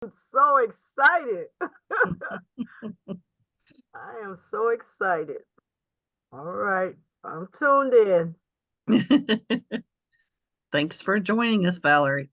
I'm so excited. I am so excited. All right. I'm tuned in. Thanks for joining us, Valerie.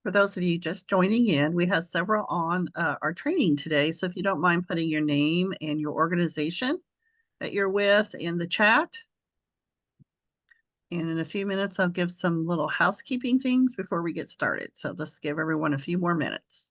For those of you just joining in, we have several on our training today. So if you don't mind putting your name and your organization that you're with in the chat. And in a few minutes, I'll give some little housekeeping things before we get started. So let's give everyone a few more minutes.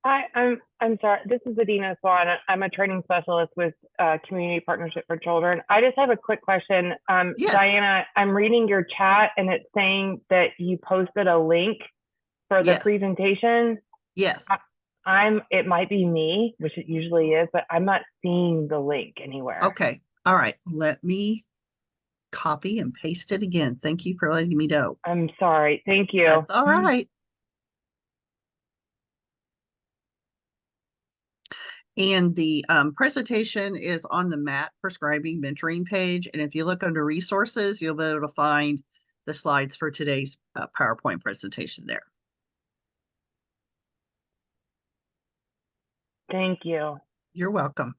Hi, I'm sorry. This is Adina Swan. I'm a training specialist with Community Partnership for Children. I just have a quick question. Yes. Diana, I'm reading your chat and it's saying that you posted a link for the Yes. presentation. Yes. It might be me, which it usually is, but I'm not seeing the link anywhere. Okay. All right. Let me copy and paste it again. Thank you for letting me know. I'm sorry. Thank you. That's all right. And the presentation is on the MAT prescribing mentoring page. And if you look under resources, you'll be able to find the slides for today's PowerPoint presentation there. Thank you. You're welcome.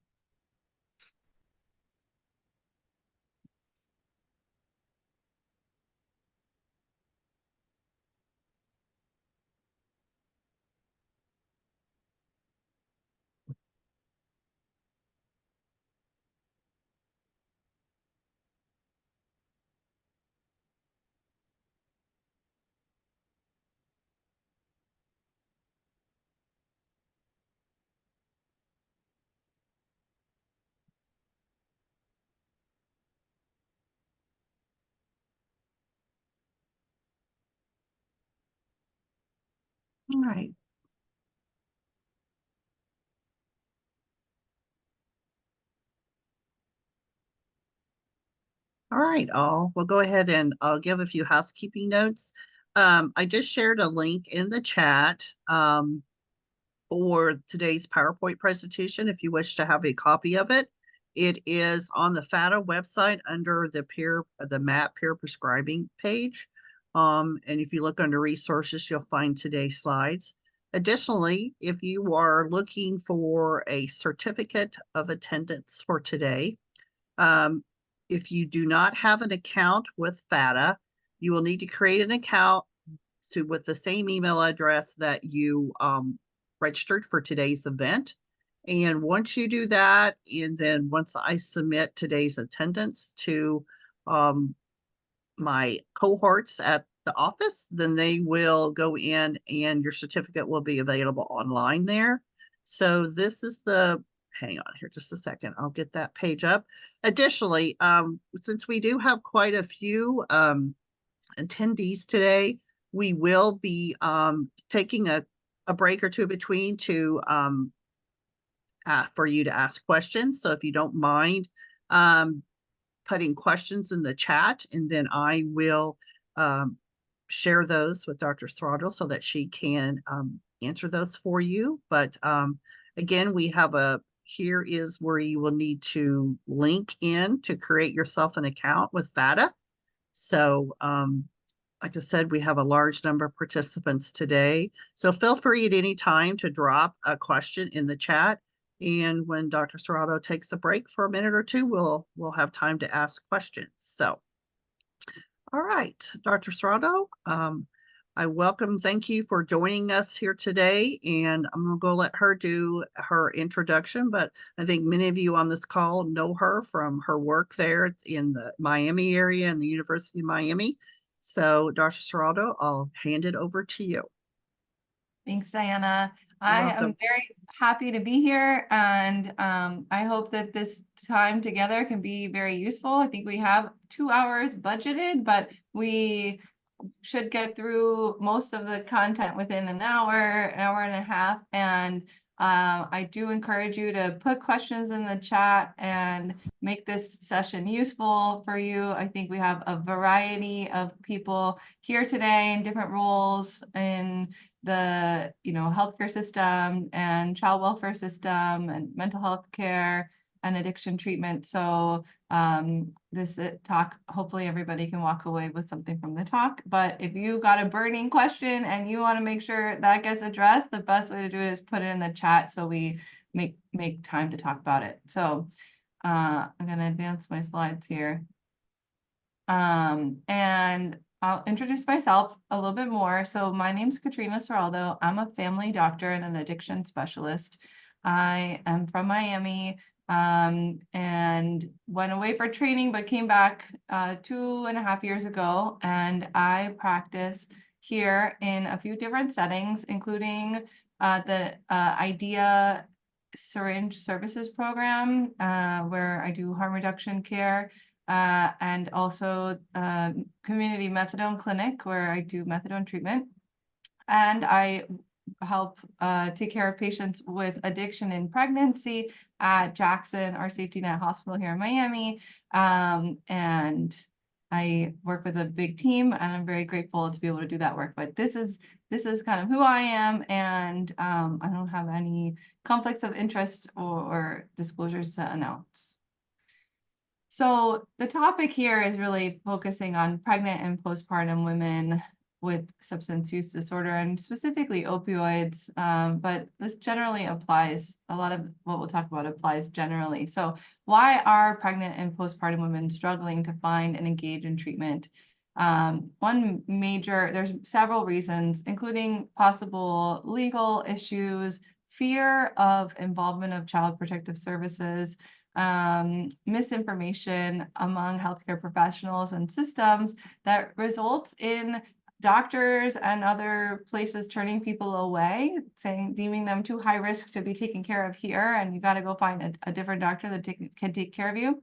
All right. All right, we'll go ahead and I'll give a few housekeeping notes. I just shared a link in the chat for today's PowerPoint presentation. If you wish to have a copy of it, it is on the FATA website under the MAP peer prescribing page. And if you look under resources, you'll find today's slides. Additionally, if you are looking for a certificate of attendance for today, if you do not have an account with FATA, you will need to create an account with the same email address that you registered for today's event. And once you do that, and then once I submit today's attendance to my cohorts at the office, then they will go in and your certificate will be available online there. So this is hang on here just a second. I'll get that page up. Additionally, since we do have quite a few attendees today, we will be taking a break or two between for you to ask questions. So if you don't mind putting questions in the chat, and then I will share those with Dr. Throttle so that she can answer those for you. But again, we have here is where you will need to link in to create yourself an account with FATA. So like I said, we have a large number of participants today. So feel free at any time to drop a question in the chat. And when Dr. Serrato takes a break for a minute or two, we'll have time to ask questions. So, all right, Dr. Serrato, thank you for joining us here today. And I'm gonna go let her do her introduction, but I think many of you on this call know her from her work there in the Miami area and the University of Miami. So Dr. Serraldo, I'll hand it over to you. Thanks, Diana. You're I welcome. am very happy to be here, and I hope that this time together can be very useful. I think we have 2 hours budgeted, but we should get through most of the content within an hour and a half. And I do encourage you to put questions in the chat and make this session useful for you. I think we have a variety of people here today in different roles in the healthcare system and child welfare system and mental health care and addiction treatment. So this talk, hopefully everybody can walk away with something from the talk. But if you got a burning question and you want to make sure that gets addressed, the best way to do it is put it in the chat so we make time to talk about it. So I'm going to advance my slides here. And I'll introduce myself a little bit more. So my name's Katrina Serraldo. I'm a family doctor and an addiction specialist. I am from Miami and went away for training, but came back 2.5 years ago. And I practice here in a few different settings, including the IDEA syringe services program, where I do harm reduction care. And also community methadone clinic where I do methadone treatment. And I help take care of patients with addiction in pregnancy at Jackson, our safety net hospital here in Miami. And I work with a big team, and I'm very grateful to be able to do that work. But this is kind of who I am, and I don't have any conflicts of interest or disclosures to announce. So the topic here is really focusing on pregnant and postpartum women with substance use disorder and specifically opioids, but this generally applies, a lot of what we'll talk about applies generally. So why are pregnant and postpartum women struggling to find and engage in treatment? There's several reasons, including possible legal issues, fear of involvement of Child Protective Services, misinformation among healthcare professionals and systems that results in doctors and other places turning people away, deeming them too high risk to be taken care of here, and you got to go find a different doctor that can take care of you.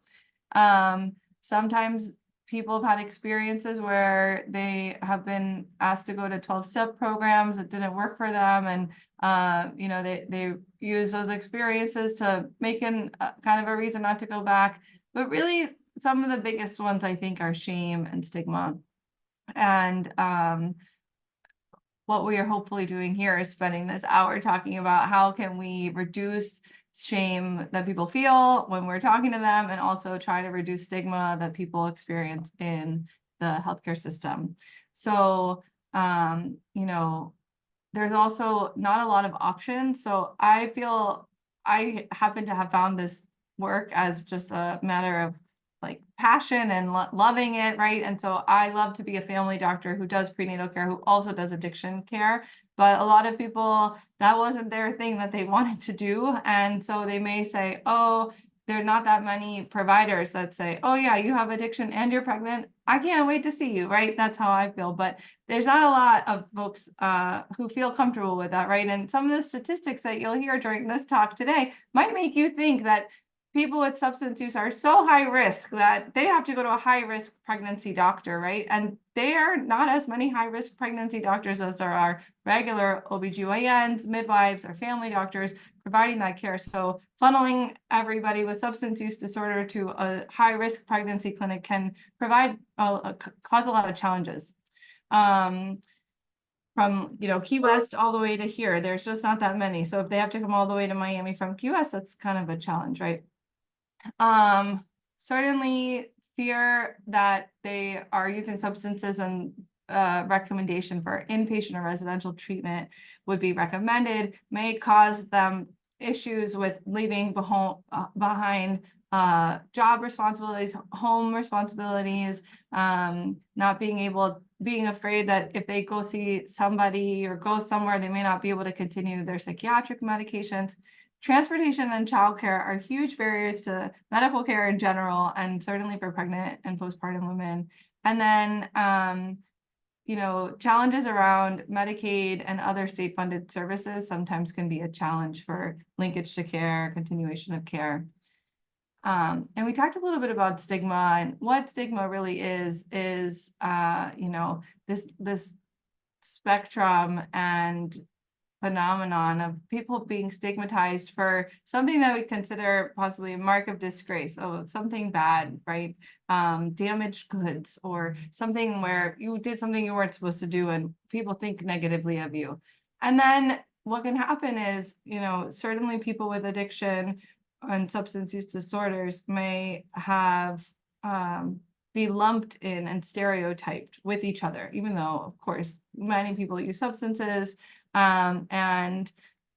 Sometimes people have had experiences where they have been asked to go to 12-step programs that didn't work for them, and they use those experiences to make kind of a reason not to go back. But really, some of the biggest ones I think are shame and stigma. And what we are hopefully doing here is spending this hour talking about how can we reduce shame that people feel when we're talking to them, and also try to reduce stigma that people experience in the healthcare system. So, there's also not a lot of options. So I feel I happen to have found this work as just a matter of like passion and loving it, right? And so I love to be a family doctor who does prenatal care, who also does addiction care. But a lot of people, that wasn't their thing that they wanted to do. And so they may say, oh, there are not that many providers that say, oh yeah, you have addiction and you're pregnant. I can't wait to see you, right? That's how I feel. But there's not a lot of folks who feel comfortable with that, right? And some of the statistics that you'll hear during this talk today might make you think that people with substance use are so high risk that they have to go to a high risk pregnancy doctor, right? And there are not as many high risk pregnancy doctors as there are regular OBGYNs, midwives, or family doctors providing that care. So funneling everybody with substance use disorder to a high risk pregnancy clinic can cause a lot of challenges. From Key West all the way to here, there's just not that many. So if they have to come all the way to Miami from Key West, that's kind of a challenge, right? Certainly fear that they are using substances, and recommendation for inpatient or residential treatment would be recommended, may cause them issues with leaving behind job responsibilities, home responsibilities, being afraid that if they go see somebody or go somewhere, they may not be able to continue their psychiatric medications. Transportation and childcare are huge barriers to medical care in general, and certainly for pregnant and postpartum women. And then you know, challenges around Medicaid and other state-funded services sometimes can be a challenge for linkage to care, continuation of care. And we talked a little bit about stigma, and what stigma really is, you know, this spectrum and phenomenon of people being stigmatized for something that we consider possibly a mark of disgrace, oh, something bad, right? Damaged goods, or something where you did something you weren't supposed to do and people think negatively of you. And then what can happen is, you know, certainly people with addiction and substance use disorders may have be lumped in and stereotyped with each other, even though, of course, many people use substances. And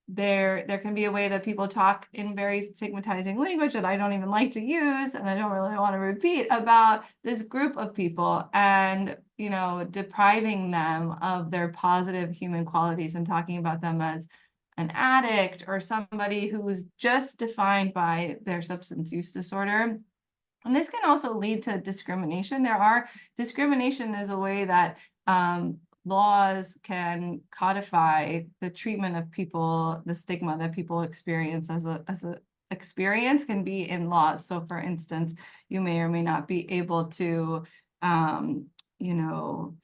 there can be a way that people talk in very stigmatizing language that I don't even like to use, and I don't really want to repeat, about this group of people, and, you know, depriving them of their positive human qualities and talking about them as an addict or somebody who's just defined by their substance use disorder. And this can also lead to discrimination. Discrimination is a way that laws can codify the treatment of people, the stigma that people experience as a experience can be in laws. So for instance, you may or may not be able to, you know,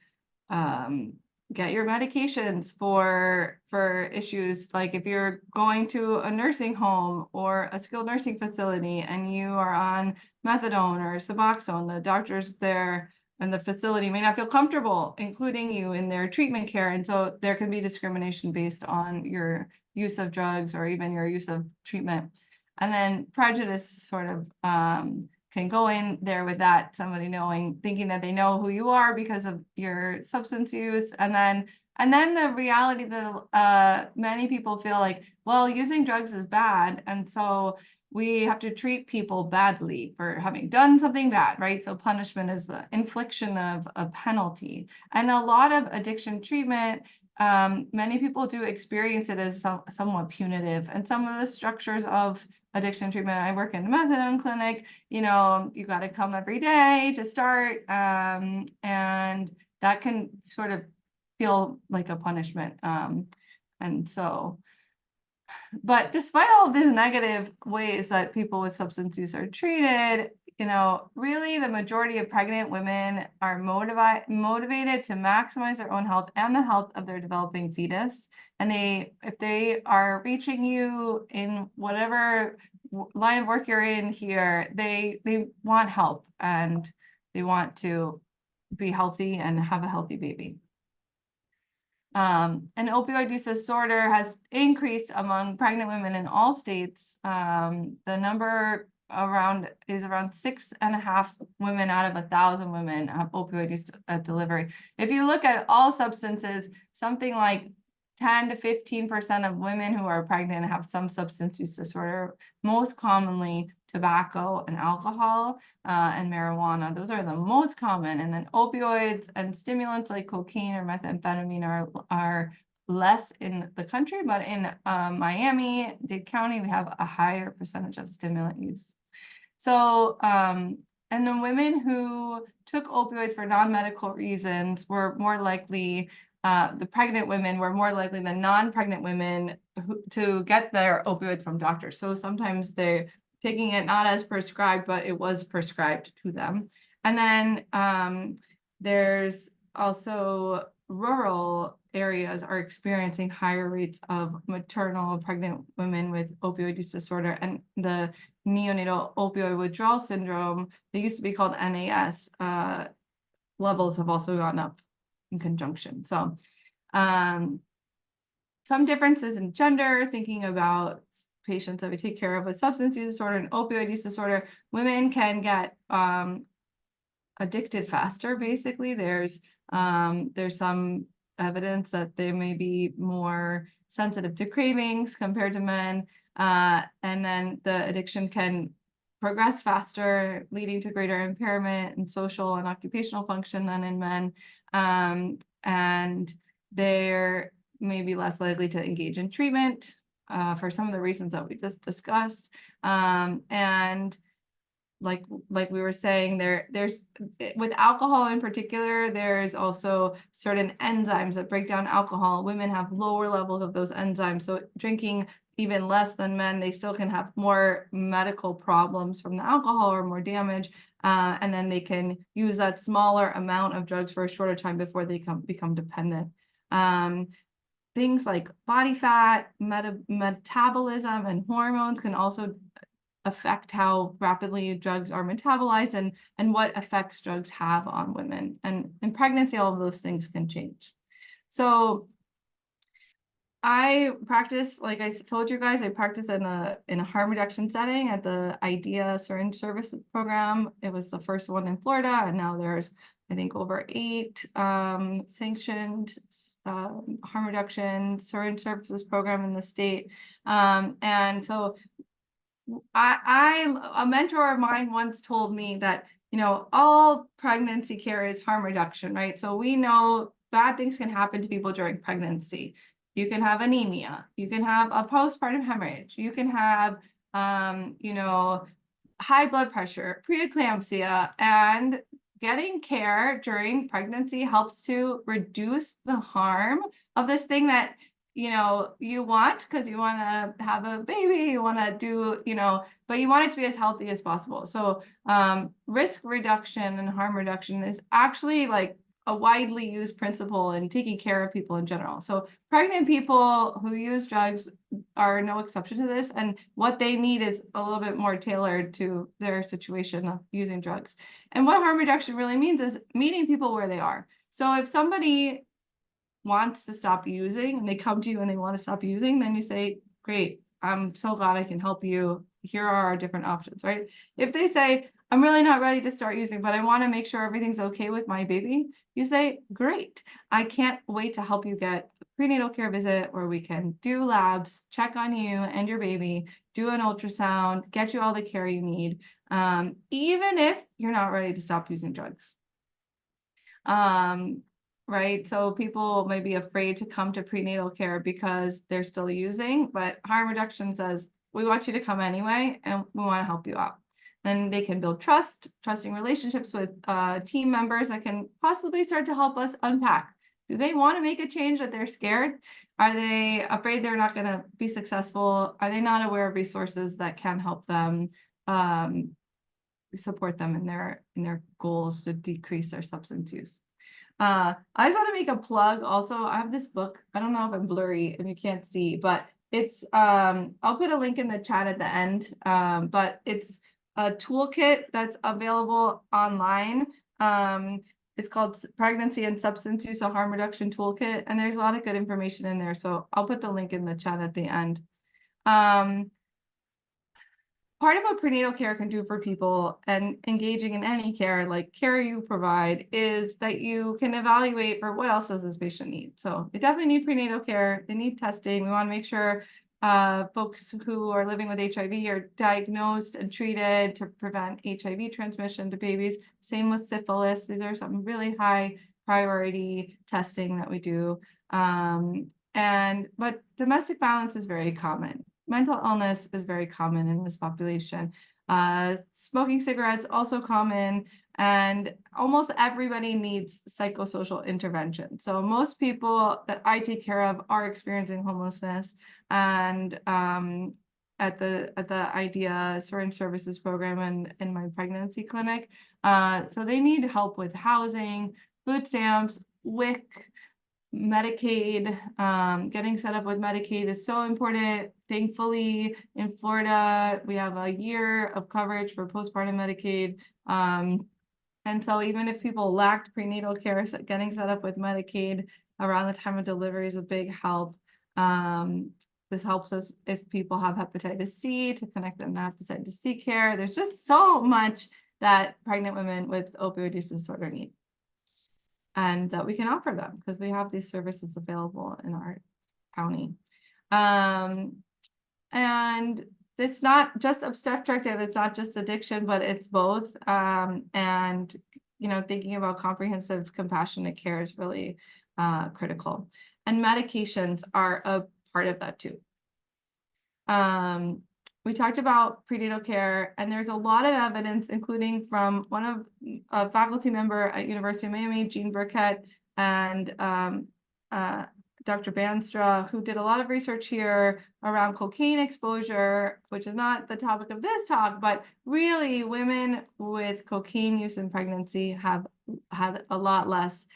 get your medications for issues like if you're going to a nursing home or a skilled nursing facility and you are on methadone or Suboxone, the doctors there and the facility may not feel comfortable including you in their treatment care. And so there can be discrimination based on your use of drugs or even your use of treatment. And then prejudice sort of can go in there with that, somebody thinking that they know who you are because of your substance use. And then the reality that many people feel like, well, using drugs is bad. And so we have to treat people badly for having done something bad, right? So punishment is the infliction of a penalty. And a lot of addiction treatment, many people do experience it as somewhat punitive. And some of the structures of addiction treatment, I work in a methadone clinic, you know, you got to come every day to start. And that can sort of feel like a punishment. And so, but despite all these negative ways that people with substance use are treated, you know, really the majority of pregnant women are motivated to maximize their own health and the health of their developing fetus. And if they are reaching you in whatever line of work you're in here, they want help and they want to be healthy and have a healthy baby. And opioid use disorder has increased among pregnant women in all states. The number is around 6.5 women out of 1,000 women have opioid use at delivery. If you look at all substances, something like 10 to 15% of women who are pregnant have some substance use disorder, most commonly tobacco and alcohol and marijuana. Those are the most common. And then opioids and stimulants like cocaine or methamphetamine are less in the country, but in Miami-Dade County, we have a higher percentage of stimulant use. So, and the women who took opioids for non-medical reasons were more likely, the pregnant women were more likely than non-pregnant women to get their opioid from doctors. So sometimes they're taking it not as prescribed, but it was prescribed to them. And then there's also rural areas are experiencing higher rates of maternal pregnant women with opioid use disorder, and the neonatal opioid withdrawal syndrome, they used to be called NAS, levels have also gone up in conjunction. So some differences in gender, thinking about patients that we take care of with substance use disorder and opioid use disorder, women can get addicted faster, basically. There's some evidence that they may be more sensitive to cravings compared to men. And then the addiction can progress faster, leading to greater impairment in social and occupational function than in men. And they're maybe less likely to engage in treatment for some of the reasons that we just discussed. And like we were saying, there's with alcohol in particular, there's also certain enzymes that break down alcohol. Women have lower levels of those enzymes, so drinking even less than men, they still can have more medical problems from the alcohol or more damage. And then they can use that smaller amount of drugs for a shorter time before they become dependent. Things like body fat, metabolism, and hormones can also affect how rapidly drugs are metabolized and what effects drugs have on women. And in pregnancy, all of those things can change. So I practice, like I told you guys, I practice in a harm reduction setting at the IDEA Syringe Services Program. It was the first one in Florida, and now there's, I think, over 8 sanctioned harm reduction syringe services program in the state. And so a mentor of mine once told me that, you know, all pregnancy care is harm reduction, right? So we know bad things can happen to people during pregnancy. You can have anemia, you can have a postpartum hemorrhage, you can have, you know, high blood pressure, preeclampsia, and getting care during pregnancy helps to reduce the harm of this thing that, you know, you want because you want to have a baby, you want to do, you know, but you want it to be as healthy as possible. So risk reduction and harm reduction is actually like a widely used principle in taking care of people in general. So pregnant people who use drugs are no exception to this. And what they need is a little bit more tailored to their situation of using drugs. And what harm reduction really means is meeting people where they are. So if somebody wants to stop using and they come to you and they want to stop using, then you say, great, I'm so glad I can help you. Here are our different options, right? If they say, I'm really not ready to start using, but I want to make sure everything's okay with my baby, you say, great, I can't wait to help you get a prenatal care visit where we can do labs, check on you and your baby, do an ultrasound, get you all the care you need, even if you're not ready to stop using drugs. Right? So people may be afraid to come to prenatal care because they're still using, but harm reduction says, we want you to come anyway, and we want to help you out. Then they can build trusting relationships with team members that can possibly start to help us unpack. Do they want to make a change that they're scared? Are they afraid they're not going to be successful? Are they not aware of resources that can help them support them in their goals to decrease their substance use? I just want to make a plug also. I have this book. I don't know if I'm blurry and you can't see, but it's I'll put a link in the chat at the end. But it's a toolkit that's available online. It's called Pregnancy and Substance Use, a Harm Reduction Toolkit, and there's a lot of good information in there. So I'll put the link in the chat at the end. Part of what prenatal care can do for people and engaging in any care, like care you provide, is that you can evaluate for what else does this patient need. So they definitely need prenatal care. They need testing. We want to make sure folks who are living with HIV are diagnosed and treated to prevent HIV transmission to babies. Same with syphilis. These are some really high priority testing that we do. But domestic violence is very common. Mental illness is very common in this population. Smoking cigarettes also common, and almost everybody needs psychosocial intervention. So most people that I take care of are experiencing homelessness, and at the IDEA Syringe Services Program and in my pregnancy clinic. So they need help with housing, food stamps, WIC, Medicaid. Getting set up with Medicaid is so important. Thankfully, in Florida, we have a year of coverage for postpartum Medicaid. And so even if people lacked prenatal care, getting set up with Medicaid around the time of delivery is a big help. This helps us if people have hepatitis C to connect them to hepatitis C care. There's just so much that pregnant women with opioid use disorder need, and that we can offer them because we have these services available in our county. And it's not just obstetric, it's not just addiction, but it's both. And, you know, thinking about comprehensive compassionate care is really critical. And medications are a part of that too. we talked about prenatal care, and there's a lot of evidence, including from one of a faculty member at University of Miami, Jean Burkett, and Dr. Banstra, who did a lot of research here around cocaine exposure, which is not the topic of this talk, but really women with cocaine use in pregnancy have had a lot less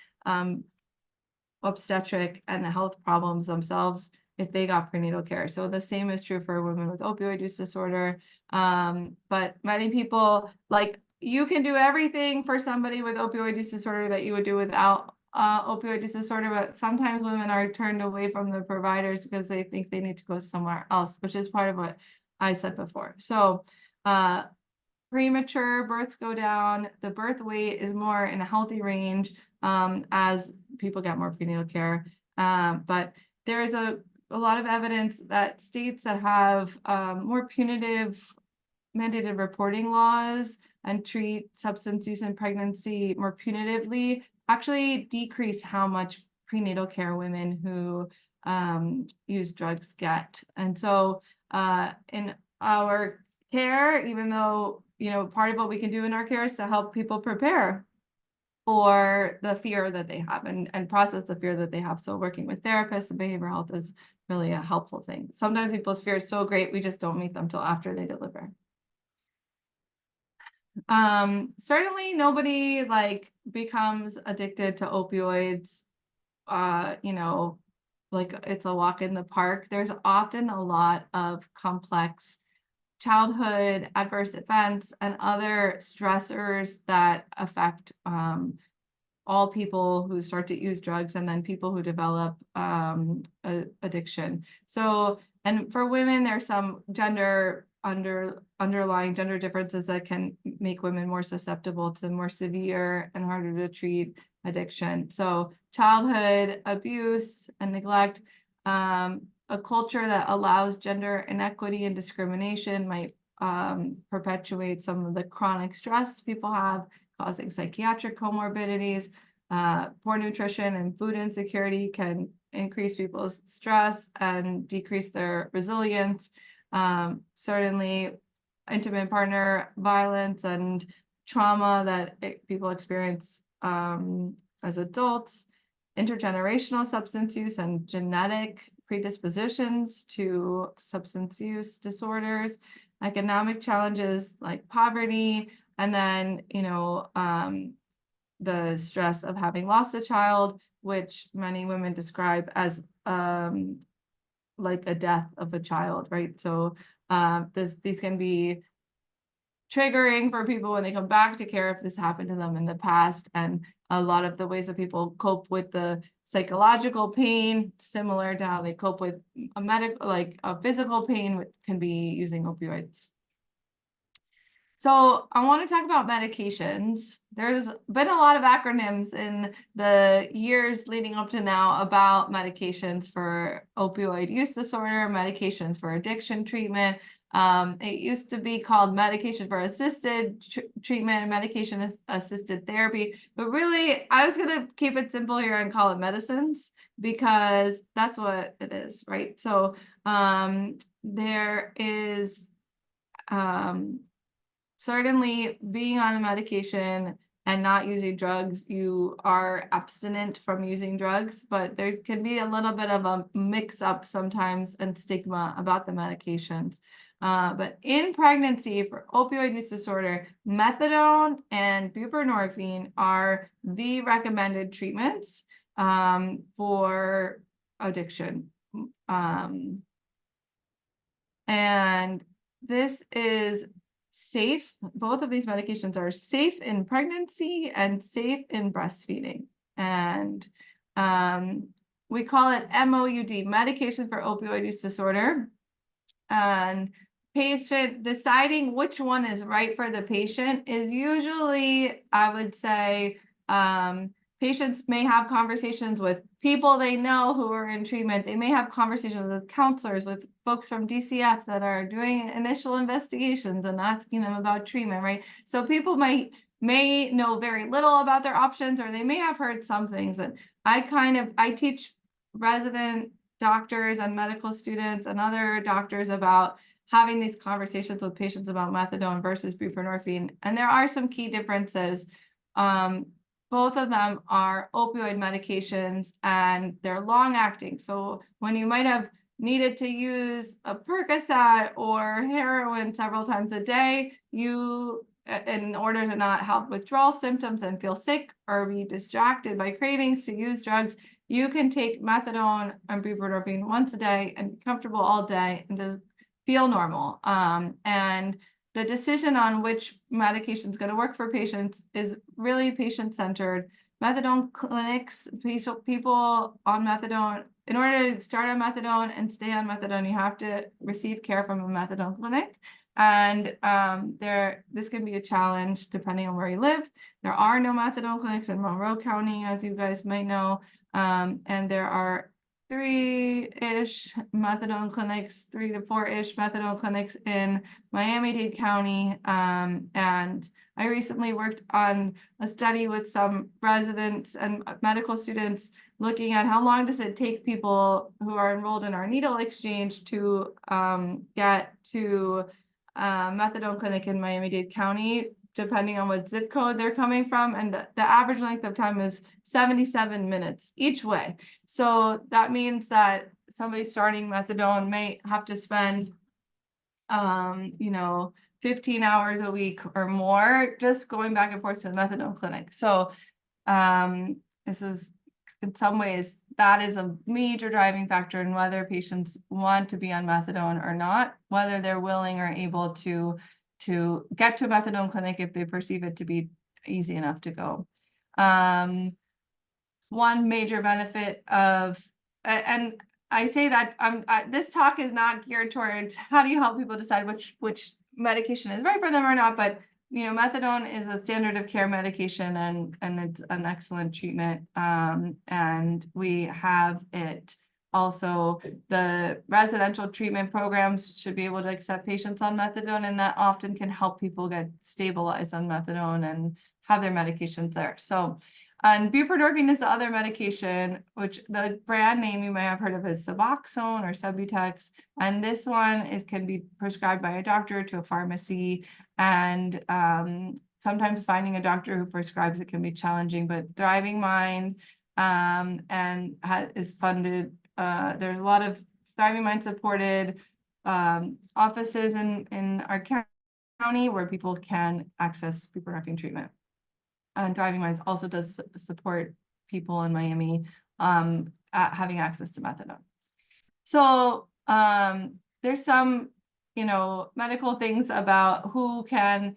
obstetric and health problems themselves if they got prenatal care. So the same is true for women with opioid use disorder. But many people, like, you can do everything for somebody with opioid use disorder that you would do without opioid use disorder, but sometimes women are turned away from the providers because they think they need to go somewhere else, which is part of what I said before. So premature births go down, the birth weight is more in a healthy range as people get more prenatal care. But there is a lot of evidence that states that have more punitive mandated reporting laws and treat substance use in pregnancy more punitively actually decrease how much prenatal care women who use drugs get. And so in our care, even though, you know, part of what we can do in our care is to help people prepare for the fear that they have and process the fear that they have. So working with therapists and behavioral health is really a helpful thing. Sometimes people's fear is so great, we just don't meet them till after they deliver. Certainly nobody like becomes addicted to opioids, you know, like it's a walk in the park. There's often a lot of complex childhood adverse events and other stressors that affect all people who start to use drugs and then people who develop addiction. So, and for women, there's some underlying gender differences that can make women more susceptible to more severe and harder to treat addiction. So childhood abuse and neglect, a culture that allows gender inequity and discrimination might perpetuate some of the chronic stress people have, causing psychiatric comorbidities. Poor nutrition and food insecurity can increase people's stress and decrease their resilience. Certainly intimate partner violence and trauma that people experience as adults, intergenerational substance use and genetic predispositions to substance use disorders, economic challenges like poverty, and then, you know, the stress of having lost a child, which many women describe as like a death of a child, right? So these can be triggering for people when they come back to care if this happened to them in the past. And a lot of the ways that people cope with the psychological pain, similar to how they cope with a physical pain, which can be using opioids. So I want to talk about medications. There's been a lot of acronyms in the years leading up to now about medications for opioid use disorder, medications for addiction treatment. It used to be called medication for assisted treatment and medication assisted therapy, but really I was going to keep it simple here and call it medicines because that's what it is, right? So there is certainly being on a medication and not using drugs, you are abstinent from using drugs, but there can be a little bit of a mix up sometimes and stigma about the medications. But in pregnancy for opioid use disorder, methadone and buprenorphine are the recommended treatments for addiction. And this is safe. Both of these medications are safe in pregnancy and safe in breastfeeding. And we call it MOUD, medication for opioid use disorder. And patient deciding which one is right for the patient is usually, I would say, patients may have conversations with people they know who are in treatment. They may have conversations with counselors, with folks from DCF that are doing initial investigations and asking them about treatment, right? So people may know very little about their options, or they may have heard some things. And I teach resident doctors and medical students and other doctors about having these conversations with patients about methadone versus buprenorphine. And there are some key differences. Both of them are opioid medications and they're long acting. So when you might have needed to use a Percocet or heroin several times a day, you, in order to not have withdrawal symptoms and feel sick or be distracted by cravings to use drugs, you can take methadone and buprenorphine once a day and be comfortable all day and just feel normal. And the decision on which medication is going to work for patients is really patient-centered. Methadone clinics, people on methadone, in order to start on methadone and stay on methadone, you have to receive care from a methadone clinic. And this can be a challenge depending on where you live. There are no methadone clinics in Monroe County, as you guys might know. And there are 3-ish methadone clinics, 3 to 4-ish methadone clinics in Miami-Dade County. And I recently worked on a study with some residents and medical students looking at how long does it take people who are enrolled in our needle exchange to get to methadone clinic in Miami-Dade County, depending on what zip code they're coming from. And the average length of time is 77 minutes each way. So that means that somebody starting methadone may have to spend, 15 hours a week or more just going back and forth to the methadone clinic. So this is, in some ways, that is a major driving factor in whether patients want to be on methadone or not, whether they're willing or able to get to a methadone clinic if they perceive it to be easy enough to go. One major benefit of, and I say that this talk is not geared towards how do you help people decide which medication is right for them or not, but methadone is a standard of care medication and it's an excellent treatment. And we have it also, the residential treatment programs should be able to accept patients on methadone, and that often can help people get stabilized on methadone and have their medications there. So, and buprenorphine is the other medication, which the brand name you might have heard of is Suboxone or Subutex. And this one can be prescribed by a doctor to a pharmacy. And sometimes finding a doctor who prescribes it can be challenging, but Thriving Mind is funded. There's a lot of Thriving Mind supported offices in our county where people can access buprenorphine treatment. And Thriving Minds also does support people in Miami having access to methadone. So there's some, medical things about who can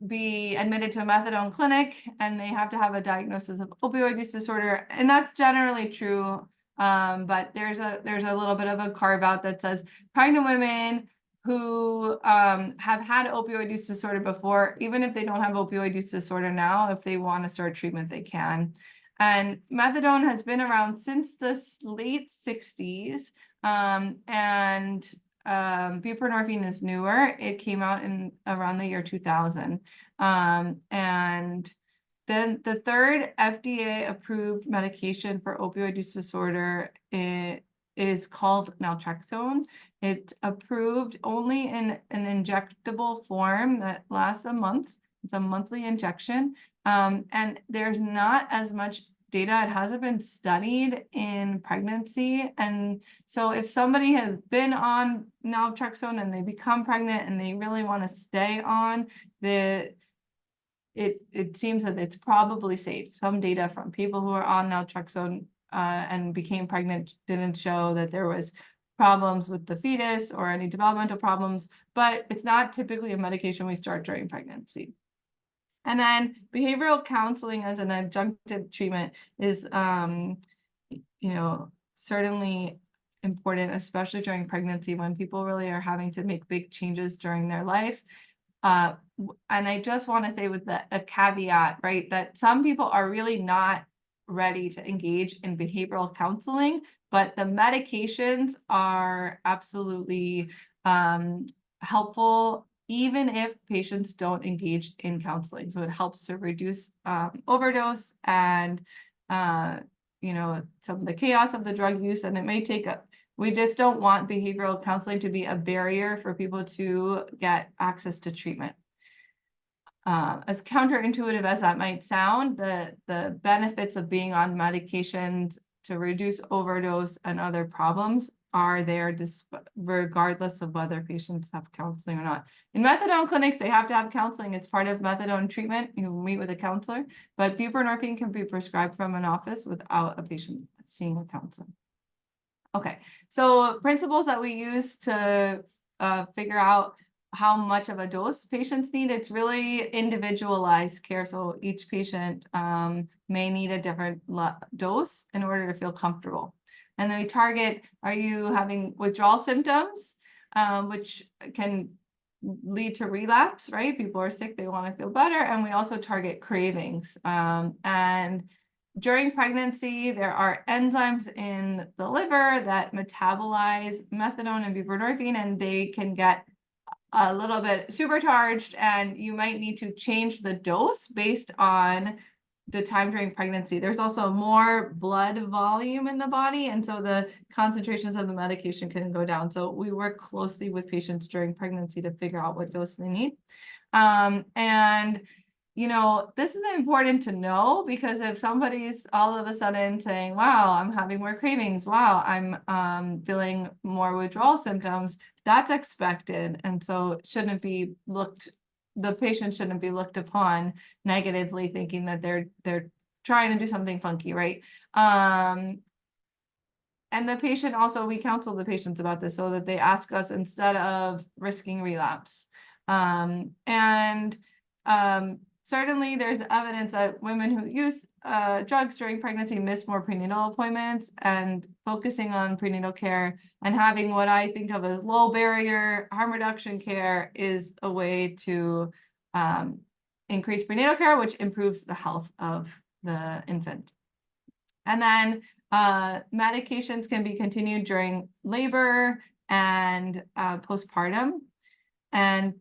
be admitted to a methadone clinic, and they have to have a diagnosis of opioid use disorder, and that's generally true. But there's a little bit of a carve out that says pregnant women who have had opioid use disorder before, even if they don't have opioid use disorder now, if they want to start treatment, they can. And methadone has been around since the late 60s, and buprenorphine is newer. It came out in around the year 2000. And then the third FDA approved medication for opioid use disorder is called naltrexone. It's approved only in an injectable form that lasts a month. It's a monthly injection. And there's not as much data. It hasn't been studied in pregnancy. And so if somebody has been on naltrexone and they become pregnant and they really want to stay on, it seems that it's probably safe. Some data from people who are on naltrexone and became pregnant didn't show that there was problems with the fetus or any developmental problems, but it's not typically a medication we start during pregnancy. And then behavioral counseling as an adjunctive treatment is, certainly important, especially during pregnancy when people really are having to make big changes during their life. And I just want to say with a caveat, right, that some people are really not ready to engage in behavioral counseling, but the medications are absolutely helpful, even if patients don't engage in counseling. So it helps to reduce overdose and some of the chaos of the drug use, and it may take we just don't want behavioral counseling to be a barrier for people to get access to treatment. As counterintuitive as that might sound, the benefits of being on medications to reduce overdose and other problems are there regardless of whether patients have counseling or not. In methadone clinics, they have to have counseling. It's part of methadone treatment. You meet with a counselor, but buprenorphine can be prescribed from an office without a patient seeing a counselor. Okay, so principles that we use to figure out how much of a dose patients need, it's really individualized care. So each patient may need a different dose in order to feel comfortable. And then we target, are you having withdrawal symptoms, which can lead to relapse, right? People are sick, they want to feel better. And we also target cravings. And during pregnancy, there are enzymes in the liver that metabolize methadone and buprenorphine, and they can get a little bit supercharged, and you might need to change the dose based on the time during pregnancy. There's also more blood volume in the body, and so the concentrations of the medication can go down. So we work closely with patients during pregnancy to figure out what dose they need. And this is important to know, because if somebody's all of a sudden saying, wow, I'm having more cravings, wow, I'm feeling more withdrawal symptoms, that's expected. And so the patient shouldn't be looked upon negatively, thinking that they're trying to do something funky, right? And the patient also, we counsel the patients about this so that they ask us instead of risking relapse. Certainly there's evidence that women who use drugs during pregnancy miss more prenatal appointments, and focusing on prenatal care and having what I think of as low barrier harm reduction care is a way to increase prenatal care, which improves the health of the infant. And then medications can be continued during labor and postpartum. And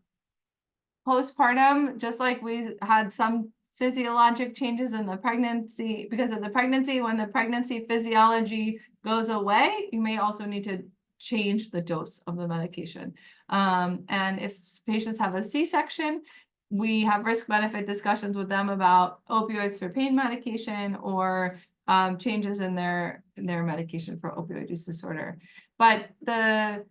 postpartum, just like we had some physiologic changes in the pregnancy, because of the pregnancy, when the pregnancy physiology goes away, you may also need to change the dose of the medication. And if patients have a C-section, we have risk-benefit discussions with them about opioids for pain medication, or changes in their medication for opioid use disorder. But the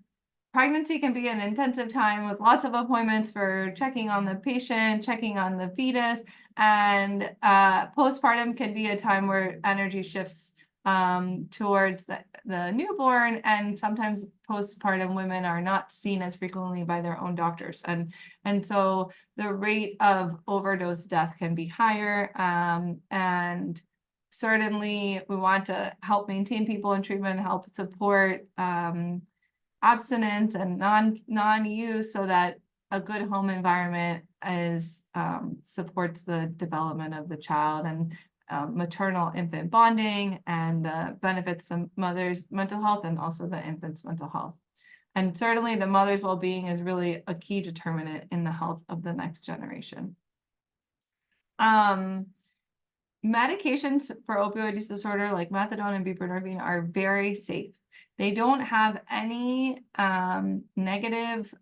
pregnancy can be an intensive time with lots of appointments for checking on the patient, checking on the fetus, and postpartum can be a time where energy shifts towards the newborn, and sometimes postpartum women are not seen as frequently by their own doctors, and so the rate of overdose death can be higher, and certainly we want to help maintain people in treatment, help support abstinence and non-use, so that a good home environment supports the development of the child, and maternal infant bonding, and the benefits to mother's mental health and also the infant's mental health. And certainly the mother's well-being is really a key determinant in the health of the next generation. Medications for opioid use disorder like methadone and buprenorphine are very safe. They don't have any negative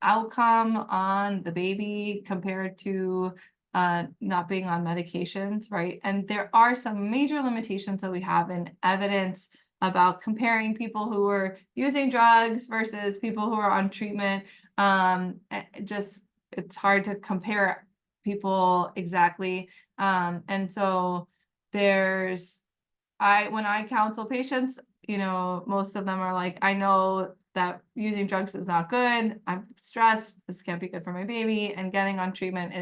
outcome on the baby compared to not being on medications, right? And there are some major limitations that we have in evidence about comparing people who are using drugs versus people who are on treatment. It's hard to compare people exactly. And so when I counsel patients, most of them are like, I know that using drugs is not good. I'm stressed. This can't be good for my baby. And getting on treatment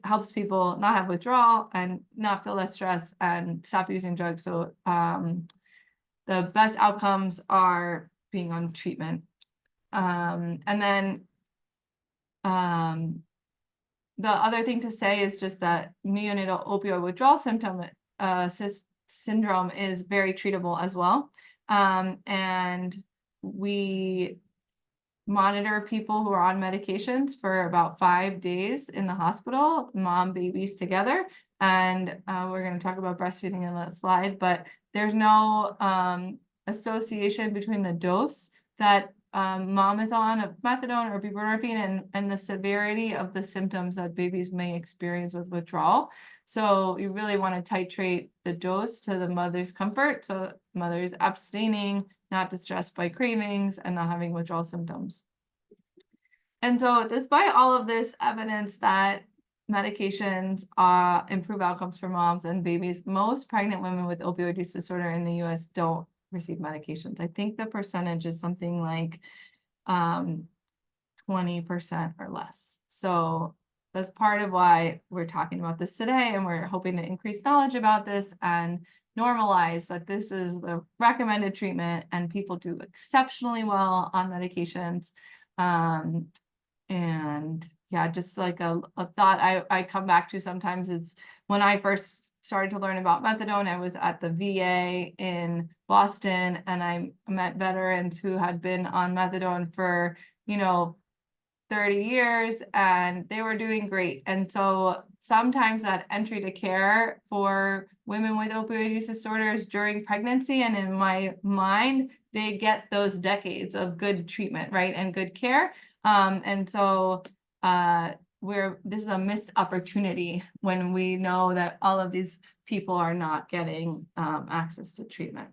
helps people not have withdrawal and not feel that stress and stop using drugs. So the best outcomes are being on treatment. And then the other thing to say is just that neonatal opioid withdrawal syndrome is very treatable as well. And we monitor people who are on medications for about 5 days in the hospital, mom, babies together. And we're going to talk about breastfeeding in that slide, but there's no association between the dose that mom is on of methadone or buprenorphine and the severity of the symptoms that babies may experience with withdrawal. So you really want to titrate the dose to the mother's comfort. So mother is abstaining, not distressed by cravings, and not having withdrawal symptoms. And so despite all of this evidence that medications improve outcomes for moms and babies, most pregnant women with opioid use disorder in the US don't receive medications. I think the percentage is something like 20% or less. So that's part of why we're talking about this today, and we're hoping to increase knowledge about this and normalize that this is the recommended treatment and people do exceptionally well on medications. And yeah, just like a thought I come back to sometimes is when I first started to learn about methadone, I was at the VA in Boston and I met veterans who had been on methadone for, 30 years and they were doing great. And so sometimes that entry to care for women with opioid use disorders during pregnancy, and in my mind, they get those decades of good treatment, right, and good care. And so this is a missed opportunity when we know that all of these people are not getting access to treatment.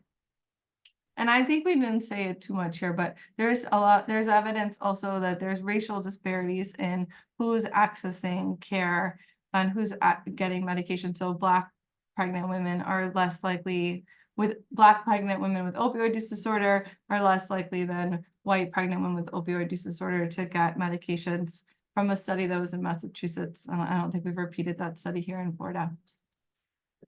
And I think we didn't say it too much here, but there's evidence also that there's racial disparities in who's accessing care and who's getting medication. So Black pregnant women are less likely Black pregnant women with opioid use disorder are less likely than white pregnant women with opioid use disorder to get medications, from a study that was in Massachusetts. I don't think we've repeated that study here in Florida.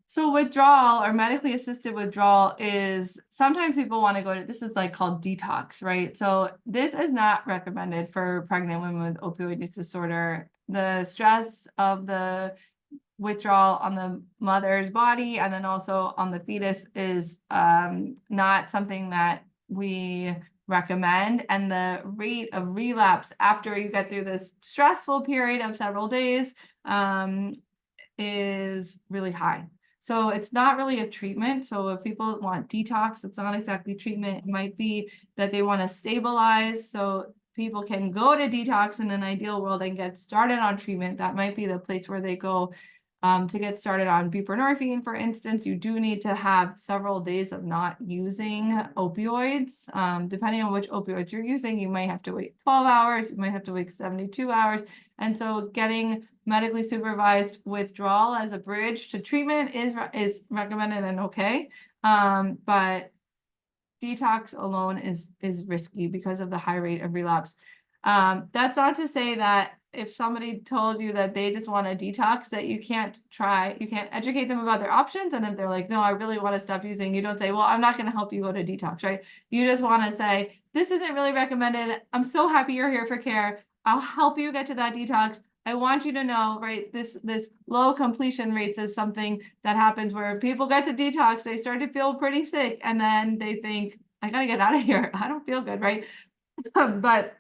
So withdrawal or medically assisted withdrawal is sometimes people want to go to, this is like called detox, right? So this is not recommended for pregnant women with opioid use disorder. The stress of the withdrawal on the mother's body and then also on the fetus is not something that we recommend. And the rate of relapse after you get through this stressful period of several days is really high. So it's not really a treatment. So if people want detox, it's not exactly treatment. It might be that they want to stabilize. So people can go to detox in an ideal world and get started on treatment. That might be the place where they go to get started on buprenorphine, for instance. You do need to have several days of not using opioids. Depending on which opioids you're using, you might have to wait 12 hours, you might have to wait 72 hours. And so getting medically supervised withdrawal as a bridge to treatment is recommended and okay. But detox alone is risky because of the high rate of relapse. That's not to say that if somebody told you that they just want a detox, that you can't educate them about their options. And if they're like, no, I really want to stop using, you don't say, well, I'm not going to help you go to detox, right? You just want to say, this isn't really recommended. I'm so happy you're here for care. I'll help you get to that detox. I want you to know, right, this low completion rates is something that happens where people get to detox, they start to feel pretty sick, and then they think, I gotta get out of here. I don't feel good, right? But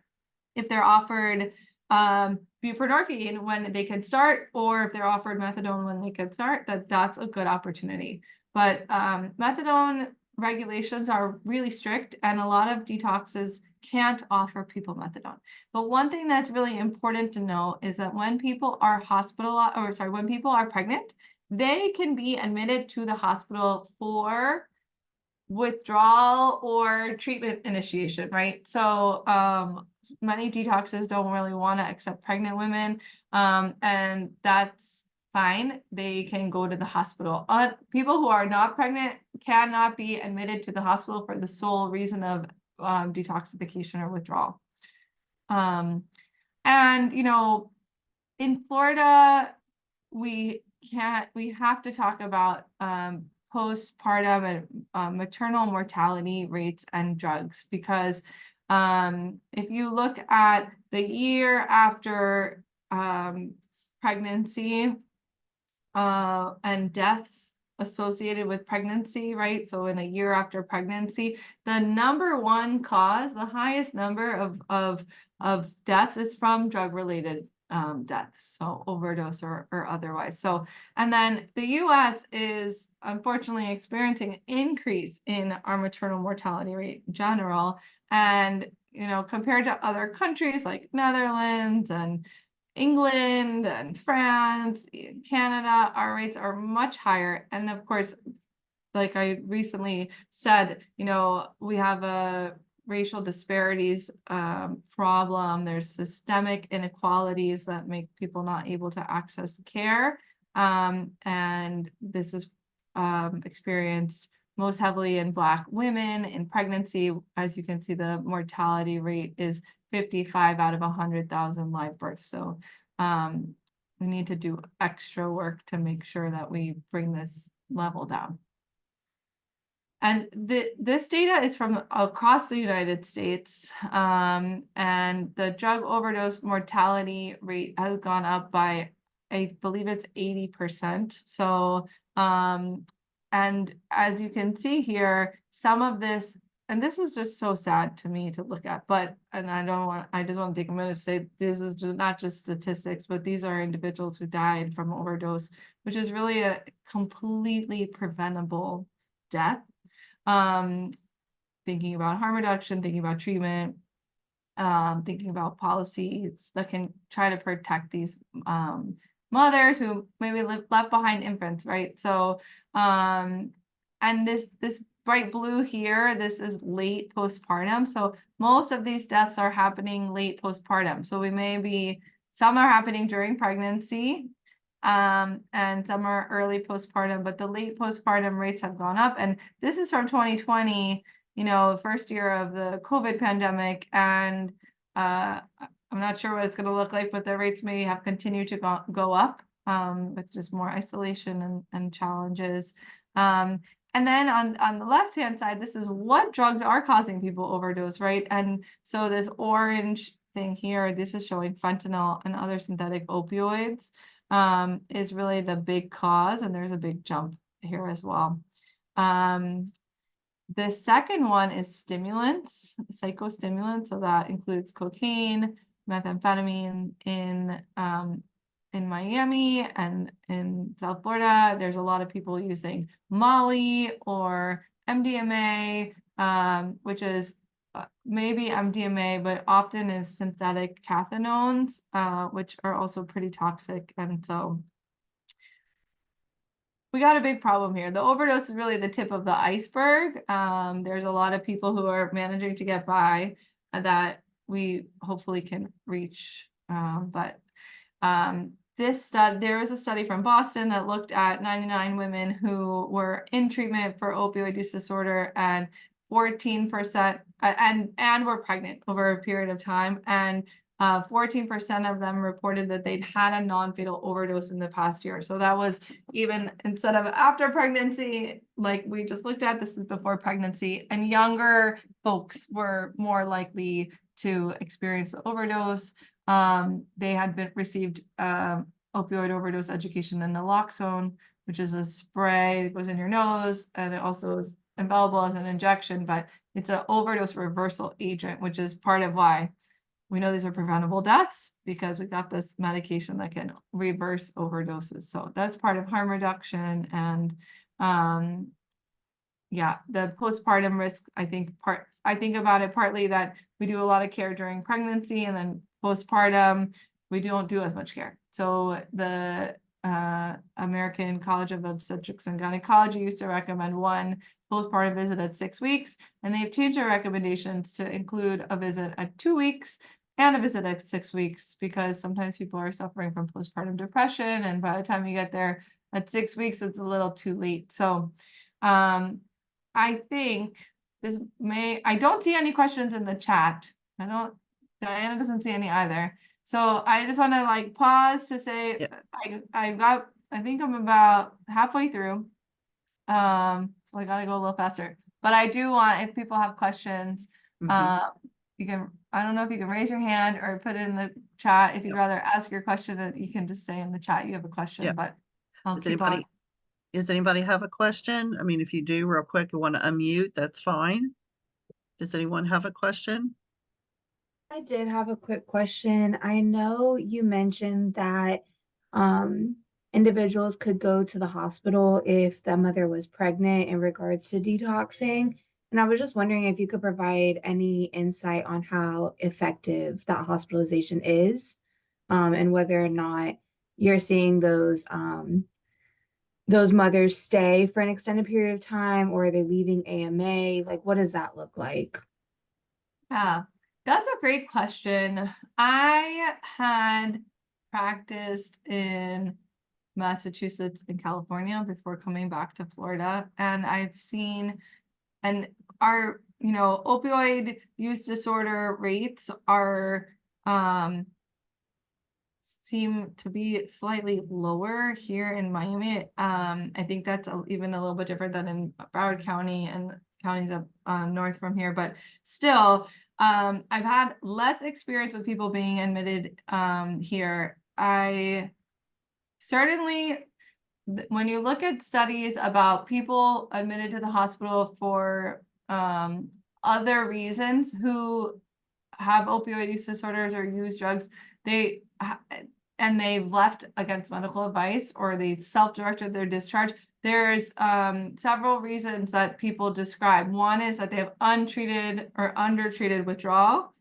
if they're offered buprenorphine when they can start, or if they're offered methadone when they can start, that's a good opportunity. But methadone regulations are really strict, and a lot of detoxes can't offer people methadone. But one thing that's really important to know is that when people are when people are pregnant, they can be admitted to the hospital for withdrawal or treatment initiation, right? So many detoxes don't really want to accept pregnant women, and that's fine. They can go to the hospital. People who are not pregnant cannot be admitted to the hospital for the sole reason of detoxification or withdrawal. And in Florida, we have to talk about postpartum and maternal mortality rates and drugs, because if you look at the year after pregnancy and deaths associated with pregnancy, right? So in a year after pregnancy, the number one cause, the highest number of deaths is from drug-related deaths, so overdose or otherwise. So, and then the US is unfortunately experiencing an increase in our maternal mortality rate in general. And, you know, compared to other countries like Netherlands and England and France, Canada, our rates are much higher. And of course, like I recently said, you know, we have a racial disparities problem. There's systemic inequalities that make people not able to access care. And this is experienced most heavily in Black women in pregnancy. As you can see, the mortality rate is 55 out of 100,000 live births. So we need to do extra work to make sure that we bring this level down. And this data is from across the United States, and the drug overdose mortality rate has gone up by, I believe it's 80%. So, and as you can see here, some of this, and this is just so sad to me to look at, but, and I just want to take a minute to say, this is just not just statistics, but these are individuals who died from overdose, which is really a completely preventable death. Thinking about harm reduction, thinking about treatment, thinking about policies that can try to protect these mothers who maybe left behind infants, right? So, and this bright blue here, this is late postpartum. So most of these deaths are happening late postpartum. So we may be, some are happening during pregnancy, and some are early postpartum, but the late postpartum rates have gone up. And this is from 2020, you know, first year of the COVID pandemic. And I'm not sure what it's going to look like, but the rates may have continued to go up with just more isolation and challenges. And then on the left-hand side, this is what drugs are causing people overdose, right? And so this orange thing here, this is showing fentanyl and other synthetic opioids. Is really the big cause, and there's a big jump here as well. The second one is stimulants, psychostimulants, so that includes cocaine, methamphetamine in Miami and in South Florida. There's a lot of people using Molly or MDMA, which is maybe MDMA, but often is synthetic cathinones, which are also pretty toxic. And so we got a big problem here. The overdose is really the tip of the iceberg. There's a lot of people who are managing to get by that we hopefully can reach. This study, there was a study from Boston that looked at 99 women who were in treatment for opioid use disorder, and 14% and were pregnant over a period of time, and 14% of them reported that they'd had a non-fatal overdose in the past year. So that was even instead of after pregnancy, like we just looked at, this is before pregnancy, and younger folks were more likely to experience the overdose. They had received opioid overdose education in naloxone, which is a spray that goes in your nose, and it also is available as an injection, but it's an overdose reversal agent, which is part of why we know these are preventable deaths, because we got this medication that can reverse overdoses. So that's part of harm reduction. And yeah, the postpartum risk, I think about it partly that we do a lot of care during pregnancy, and then postpartum, we don't do as much care. So the American College of Obstetrics and Gynecology used to recommend one postpartum visit at 6 weeks, and they've changed their recommendations to include a visit at 2 weeks and a visit at 6 weeks, because sometimes people are suffering from postpartum depression, and by the time you get there at 6 weeks, it's a little too late. So I think I don't see any questions in the chat. Diana doesn't see any either. So I just want to pause to say, yep. I think I'm about halfway through. So I got to go a little faster, but I do want, if people have questions, you can, I don't know if you can raise your hand or put it in the chat. If you'd rather ask your question, you can just say in the chat you have a question, but I'll keep on. Does anybody have a question? I mean, if you do, real quick, you want to unmute, that's fine. Does anyone have a question? I did have a quick question. I know you mentioned that individuals could go to the hospital if the mother was pregnant in regards to detoxing. And I was just wondering if you could provide any insight on how effective that hospitalization is, and whether or not you're seeing those mothers stay for an extended period of time, or are they leaving AMA? Like, what does that look like? Yeah, that's a great question. I had practiced in Massachusetts and California before coming back to Florida, and I've seen, and our, opioid use disorder rates are seem to be slightly lower here in Miami. I think that's even a little bit different than in Broward County and counties up north from here, but still, I've had less experience with people being admitted here. I certainly, when you look at studies about people admitted to the hospital for other reasons who have opioid use disorders or use drugs, and they've left against medical advice, or they self-directed their discharge. There's several reasons that people describe. One is that they have untreated or undertreated withdrawal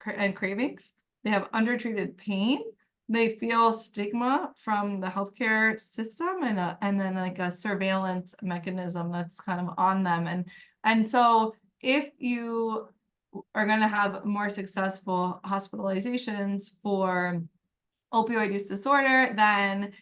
and cravings. They have undertreated pain. They feel stigma from the healthcare system, and then like a surveillance mechanism that's kind of on them. And so if you are going to have more successful hospitalizations for opioid use disorder, then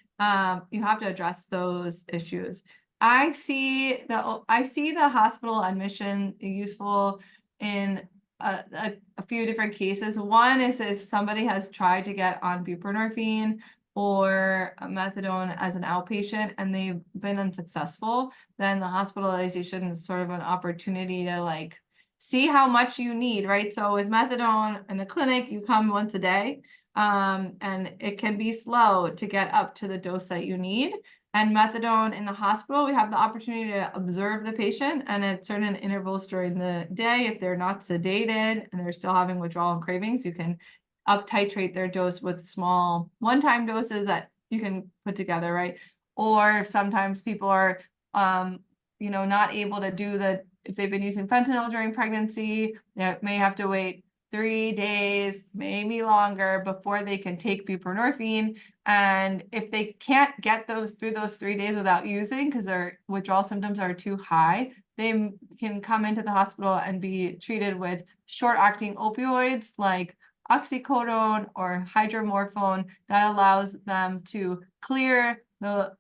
you have to address those issues. I see the hospital admission useful in a few different cases. One is if somebody has tried to get on buprenorphine or methadone as an outpatient and they've been unsuccessful, then the hospitalization is sort of an opportunity to like see how much you need, right? So with methadone in the clinic, you come once a day, and it can be slow to get up to the dose that you need. And methadone in the hospital, we have the opportunity to observe the patient, and at certain intervals during the day, if they're not sedated and they're still having withdrawal and cravings, you can up titrate their dose with small one-time doses that you can put together, right? Or sometimes people are, not able to do if they've been using fentanyl during pregnancy, they may have to wait 3 days, maybe longer, before they can take buprenorphine. And if they can't get through those 3 days without using, because their withdrawal symptoms are too high, they can come into the hospital and be treated with short-acting opioids like oxycodone or hydromorphone that allows them to clear the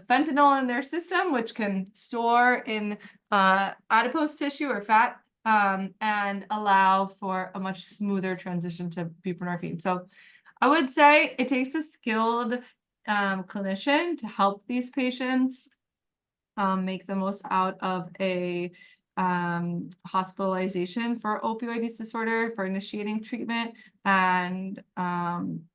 fentanyl in their system, which can store in adipose tissue or fat, and allow for a much smoother transition to buprenorphine. So I would say it takes a skilled clinician to help these patients make the most out of a hospitalization for opioid use disorder for initiating treatment. And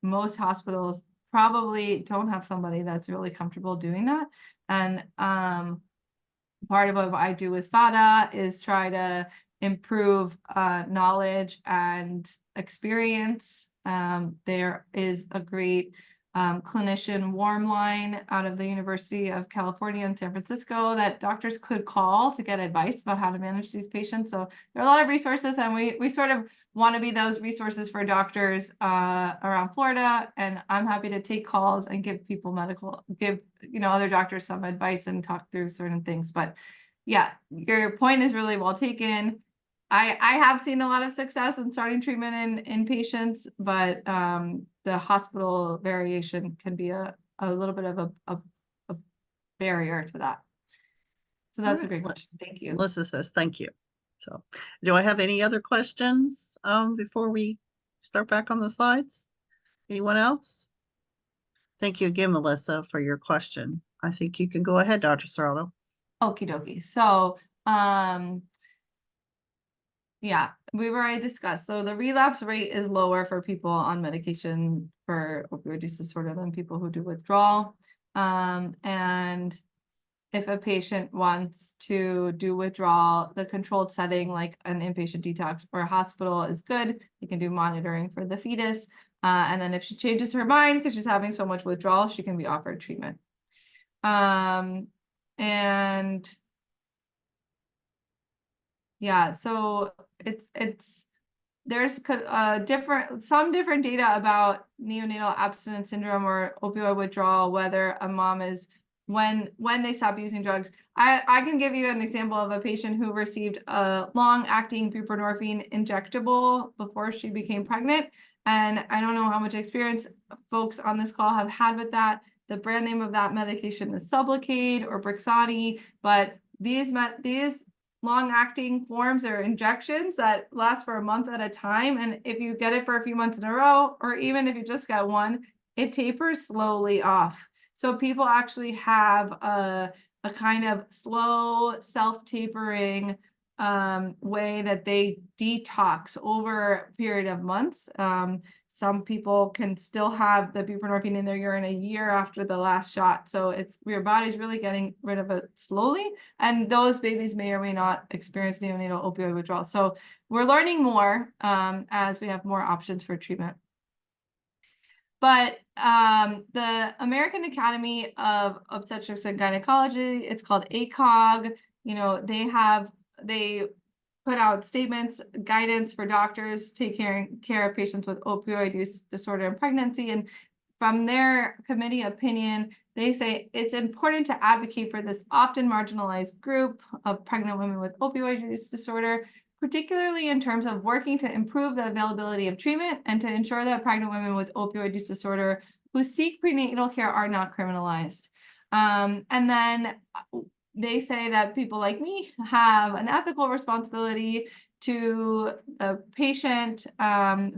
most hospitals probably don't have somebody that's really comfortable doing that. And part of what I do with FADA is try to improve knowledge and experience. There is a great clinician warm line out of the University of California in San Francisco that doctors could call to get advice about how to manage these patients. So there are a lot of resources, and we sort of want to be those resources for doctors around Florida. And I'm happy to take calls and give other doctors some advice and talk through certain things. But yeah, your point is really well taken. I have seen a lot of success in starting treatment in patients, but the hospital variation can be a little bit of a barrier to that. So that's a great question. Thank you. Melissa says, thank you. So do I have any other questions before we start back on the slides? Anyone else? Thank you again, Melissa, for your question. I think you can go ahead, Dr. Serrato. Okie dokie. So, yeah, we've already discussed. So the relapse rate is lower for people on medication for opioid use disorder than people who do withdrawal. And if a patient wants to do withdrawal, the controlled setting like an inpatient detox or a hospital is good. You can do monitoring for the fetus. And then if she changes her mind because she's having so much withdrawal, she can be offered treatment. And yeah, so there's some different data about neonatal abstinence syndrome or opioid withdrawal, whether a mom is when they stop using drugs. I can give you an example of a patient who received a long-acting buprenorphine injectable before she became pregnant. And I don't know how much experience folks on this call have had with that. The brand name of that medication is Sublocade or Brixadi, but these long-acting forms or injections that last for a month at a time. And if you get it for a few months in a row, or even if you just get one, it tapers slowly off. So people actually have a kind of slow self-tapering way that they detox over a period of months. Some people can still have the buprenorphine in their urine a year after the last shot. So your body's really getting rid of it slowly. And those babies may or may not experience neonatal opioid withdrawal. So we're learning more as we have more options for treatment. But the American Academy of Obstetrics and Gynecology, it's called ACOG, they put out statements, guidance for doctors taking care of patients with opioid use disorder in pregnancy. And from their committee opinion, they say it's important to advocate for this often marginalized group of pregnant women with opioid use disorder, particularly in terms of working to improve the availability of treatment and to ensure that pregnant women with opioid use disorder who seek prenatal care are not criminalized. And then they say that people like me have an ethical responsibility to a patient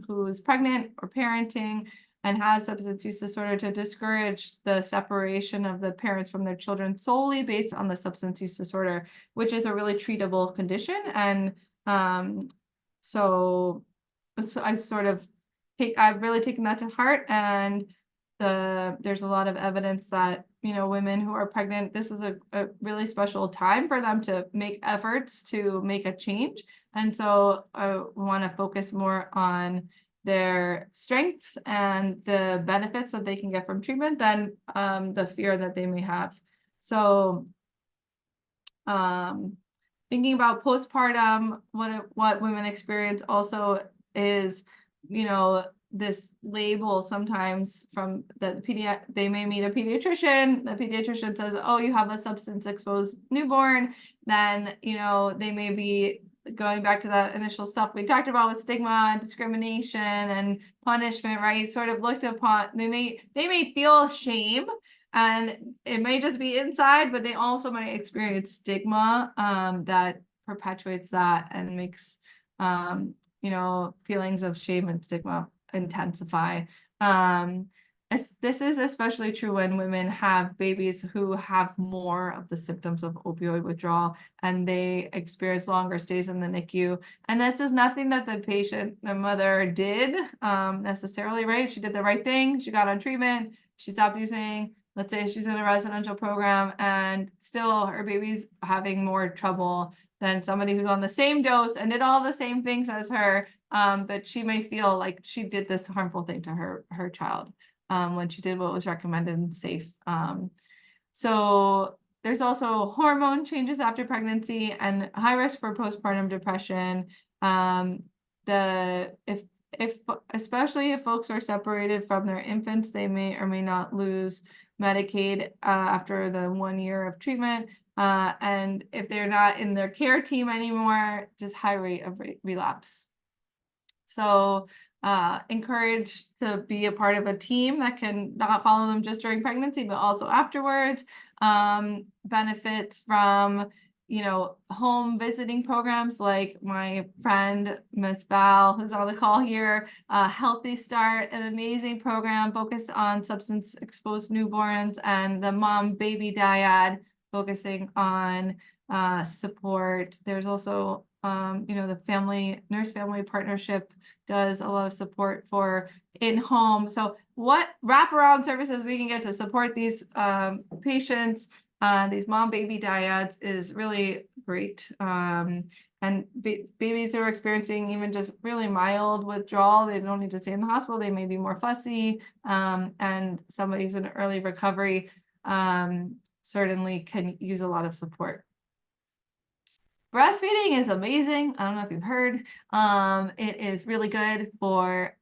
who's pregnant or parenting and has substance use disorder to discourage the separation of the parents from their children solely based on the substance use disorder, which is a really treatable condition. And so I've really taken that to heart, and there's a lot of evidence that women who are pregnant, this is a really special time for them to make efforts to make a change. And so I want to focus more on their strengths and the benefits that they can get from treatment than the fear that they may have. So thinking about postpartum, what women experience also is, this label sometimes from they may meet a pediatrician. The pediatrician says, oh, you have a substance exposed newborn. Then, they may be going back to that initial stuff we talked about with stigma and discrimination and punishment, right? Sort of looked upon, they may feel shame, and it may just be inside, but they also might experience stigma that perpetuates that and makes feelings of shame and stigma intensify. This is especially true when women have babies who have more of the symptoms of opioid withdrawal and they experience longer stays in the NICU. And this is nothing that the mother did necessarily, right? She did the right thing. She got on treatment. She stopped using. Let's say she's in a residential program and still her baby's having more trouble than somebody who's on the same dose and did all the same things as her. But she may feel like she did this harmful thing to her child when she did what was recommended and safe. So there's also hormone changes after pregnancy and high risk for postpartum depression. Especially if folks are separated from their infants, they may or may not lose Medicaid after the 1 year of treatment. And if they're not in their care team anymore, just high rate of relapse. So encourage to be a part of a team that can not follow them just during pregnancy, but also afterwards. Benefits from, home visiting programs like my friend, Miss Val, who's on the call here, Healthy Start, an amazing program focused on substance exposed newborns, and the Mom Baby Dyad focusing on support. There's also the nurse family partnership does a lot of support for in-home. So what wraparound services we can get to support these patients These mom baby dyads is really great. And babies who are experiencing even just really mild withdrawal, they don't need to stay in the hospital. They may be more fussy. And somebody who's in early recovery certainly can use a lot of support. Breastfeeding is amazing. I don't know if you've heard. It is really good for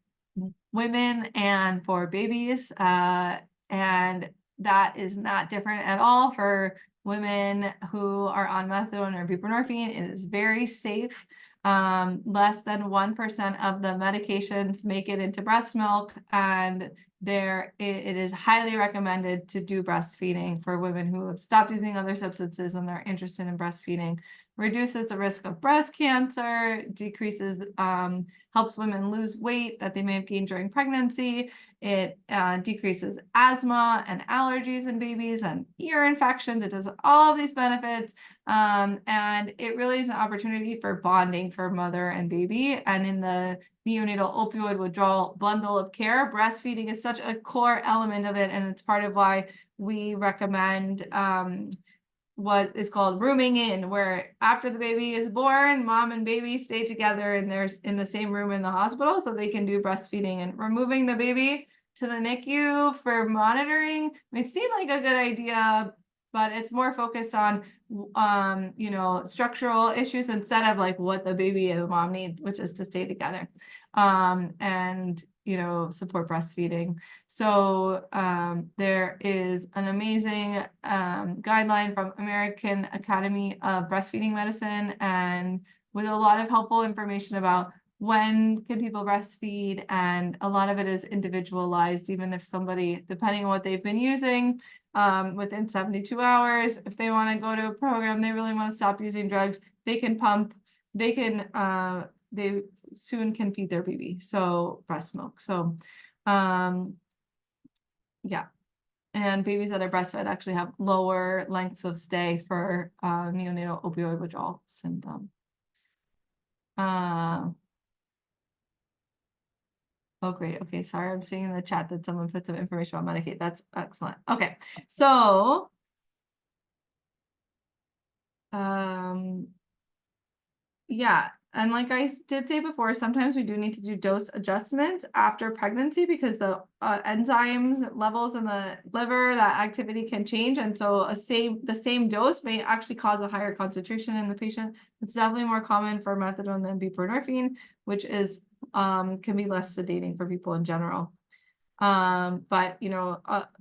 women and for babies. And that is not different at all for women who are on methadone or buprenorphine. It is very safe. Less than 1% of the medications make it into breast milk, and it is highly recommended to do breastfeeding for women who have stopped using other substances and they're interested in breastfeeding. Reduces the risk of breast cancer, decreases, helps women lose weight that they may have gained during pregnancy. It decreases asthma and allergies in babies and ear infections. It does all of these benefits. And it really is an opportunity for bonding for mother and baby. And in the neonatal opioid withdrawal bundle of care, breastfeeding is such a core element of it. And it's part of why we recommend what is called rooming in, where after the baby is born, mom and baby stay together and they're in the same room in the hospital so they can do breastfeeding. And removing the baby to the NICU for monitoring may seem like a good idea, but it's more focused on structural issues instead of like what the baby and the mom need, which is to stay together and support breastfeeding. So there is an amazing guideline from American Academy of Breastfeeding Medicine, and with a lot of helpful information about when can people breastfeed, and a lot of it is individualized, even if somebody, depending on what they've been using, within 72 hours, if they want to go to a program, they really want to stop using drugs, they can pump, they soon can feed their baby, so breast milk. So yeah, and babies that are breastfed actually have lower lengths of stay for neonatal opioid withdrawal syndrome. Oh, great. Okay, sorry, I'm seeing in the chat that someone put some information on Medicaid. That's excellent. Okay, so yeah, and like I did say before, sometimes we do need to do dose adjustments after pregnancy because the enzymes levels in the liver, that activity can change, and so the same dose may actually cause a higher concentration in the patient. It's definitely more common for methadone than buprenorphine, which is can be less sedating for people in general. But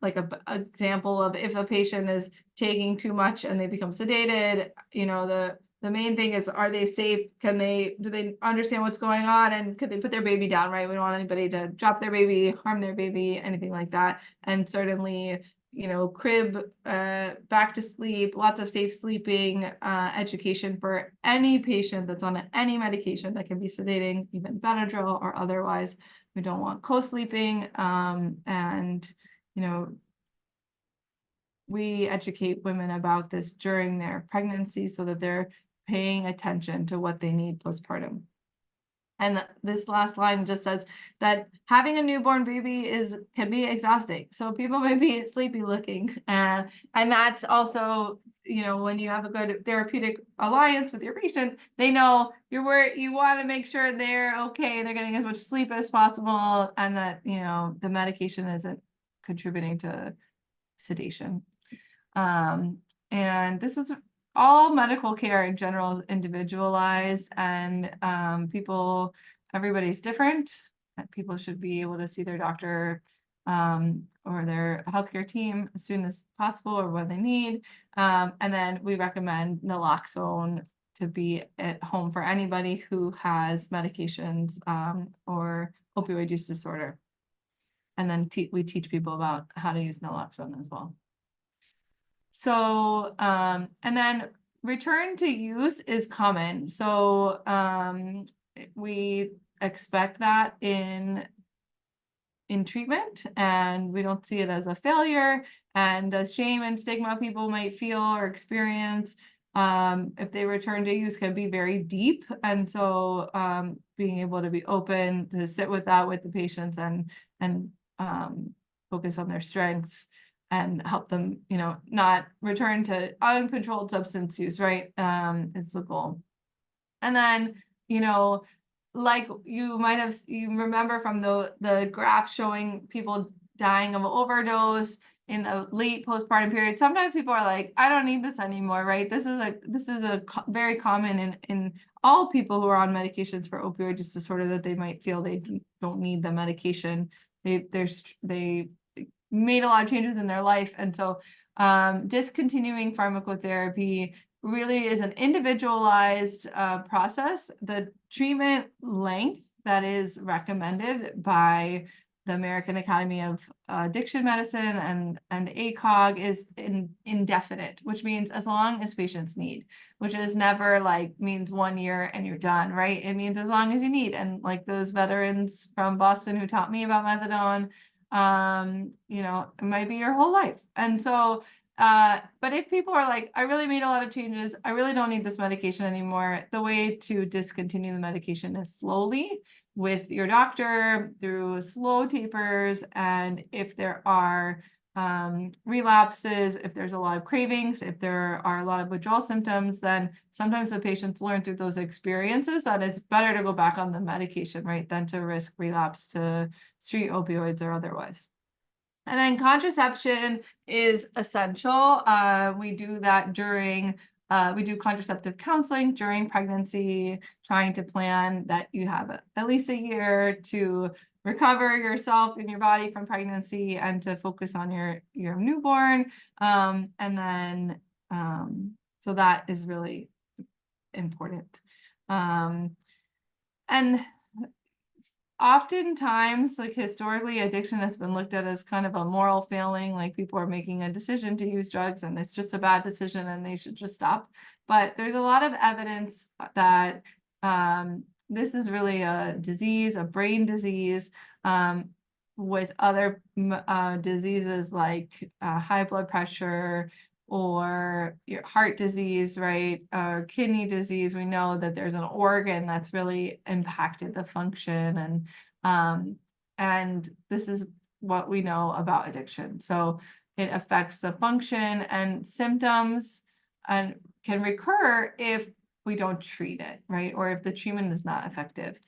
like a example of if a patient is taking too much and they become sedated, the main thing is, are they safe? Do they understand what's going on? And could they put their baby down, right? We don't want anybody to drop their baby, harm their baby, anything like that. And certainly, crib, back to sleep, lots of safe sleeping, education for any patient that's on any medication that can be sedating, even Benadryl or otherwise. We don't want co-sleeping, and we educate women about this during their pregnancy so that they're paying attention to what they need postpartum. And this last line just says that having a newborn baby can be exhausting. So people may be sleepy looking, and that's also, when you have a good therapeutic alliance with your patient, they know you want to make sure they're okay, they're getting as much sleep as possible, and that the medication isn't contributing to sedation. And this is all medical care in general is individualized, and everybody's different. People should be able to see their doctor or their healthcare team as soon as possible or when they need. And then we recommend naloxone to be at home for anybody who has medications or opioid use disorder. And then we teach people about how to use naloxone as well. So, and then return to use is common. So, we expect that in treatment, and we don't see it as a failure, and the shame and stigma people might feel or experience if they return to use can be very deep. And so, being able to be open to sit with that with the patients and focus on their strengths and help them, you know, not return to uncontrolled substance use, right? Is the goal. And then, you know, like you might have, you remember from the graph showing people dying of overdose in the late postpartum period. Sometimes people are like, I don't need this anymore, right? This is very common in all people who are on medications for opioid use disorder, that they might feel they don't need the medication. They made a lot of changes in their life, and so discontinuing pharmacotherapy really is an individualized process. The treatment length that is recommended by the American Academy of Addiction Medicine and ACOG is indefinite, which means as long as patients need, which is never like means 1 year and you're done, right? It means as long as you need. And like those veterans from Boston who taught me about methadone, you know, it might be your whole life. And so but if people are like, I really made a lot of changes, I really don't need this medication anymore, the way to discontinue the medication is slowly with your doctor through slow tapers. And if there are relapses, if there's a lot of cravings, if there are a lot of withdrawal symptoms, then sometimes the patients learn through those experiences that it's better to go back on the medication, right, than to risk relapse to street opioids or otherwise. And then contraception is essential. We do that during, we do contraceptive counseling during pregnancy, trying to plan that you have at least a year to recover yourself and your body from pregnancy and to focus on your newborn. And then, so that is really important. And oftentimes, like historically, addiction has been looked at as kind of a moral failing, like people are making a decision to use drugs and it's just a bad decision and they should just stop. But there's a lot of evidence that this is really a disease, a brain disease, with other diseases like high blood pressure or your heart disease, right? Or kidney disease. We know that there's an organ that's really impacted the function, and this is what we know about addiction. So it affects the function and symptoms and can recur if we don't treat it, right? Or if the treatment is not effective.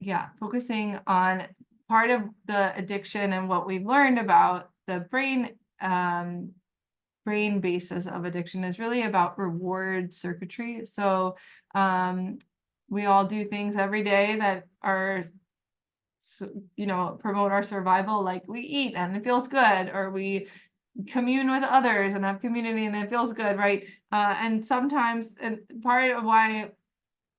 Yeah, focusing on part of the addiction and what we've learned about the brain basis of addiction is really about reward circuitry. So we all do things every day that are, you know, promote our survival, like we eat and it feels good, or we commune with others and have community and it feels good, right? And sometimes, and part of why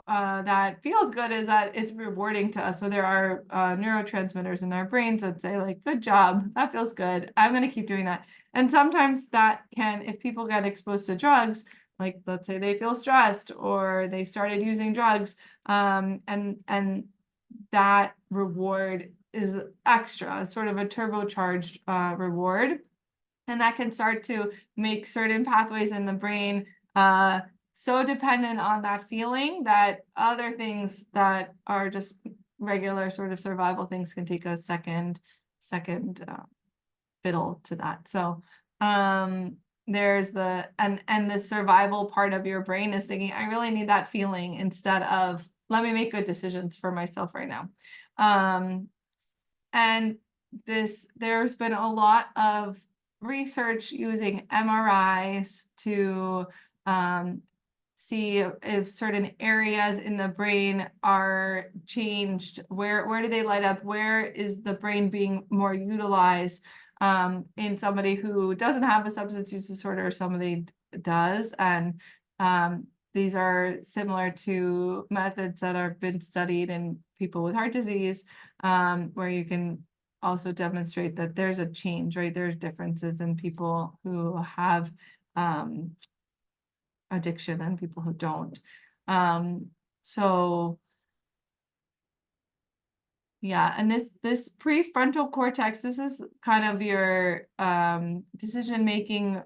that feels good is that it's rewarding to us. So there are neurotransmitters in our brains that say like, good job, that feels good, I'm going to keep doing that. And sometimes that can, if people get exposed to drugs, like let's say they feel stressed or they started using drugs, and that reward is extra, sort of a turbocharged reward. And that can start to make certain pathways in the brain so dependent on that feeling that other things that are just regular sort of survival things can take a second fiddle to that. So there's the and the survival part of your brain is thinking, I really need that feeling, instead of let me make good decisions for myself right now. And there's been a lot of research using MRIs to see if certain areas in the brain are changed. Where do they light up? Where is the brain being more utilized in somebody who doesn't have a substance use disorder or somebody does? And these are similar to methods that have been studied in people with heart disease, where you can also demonstrate that there's a change, right? There's differences in people who have addiction and people who don't. So yeah, and this prefrontal cortex, this is kind of your decision-making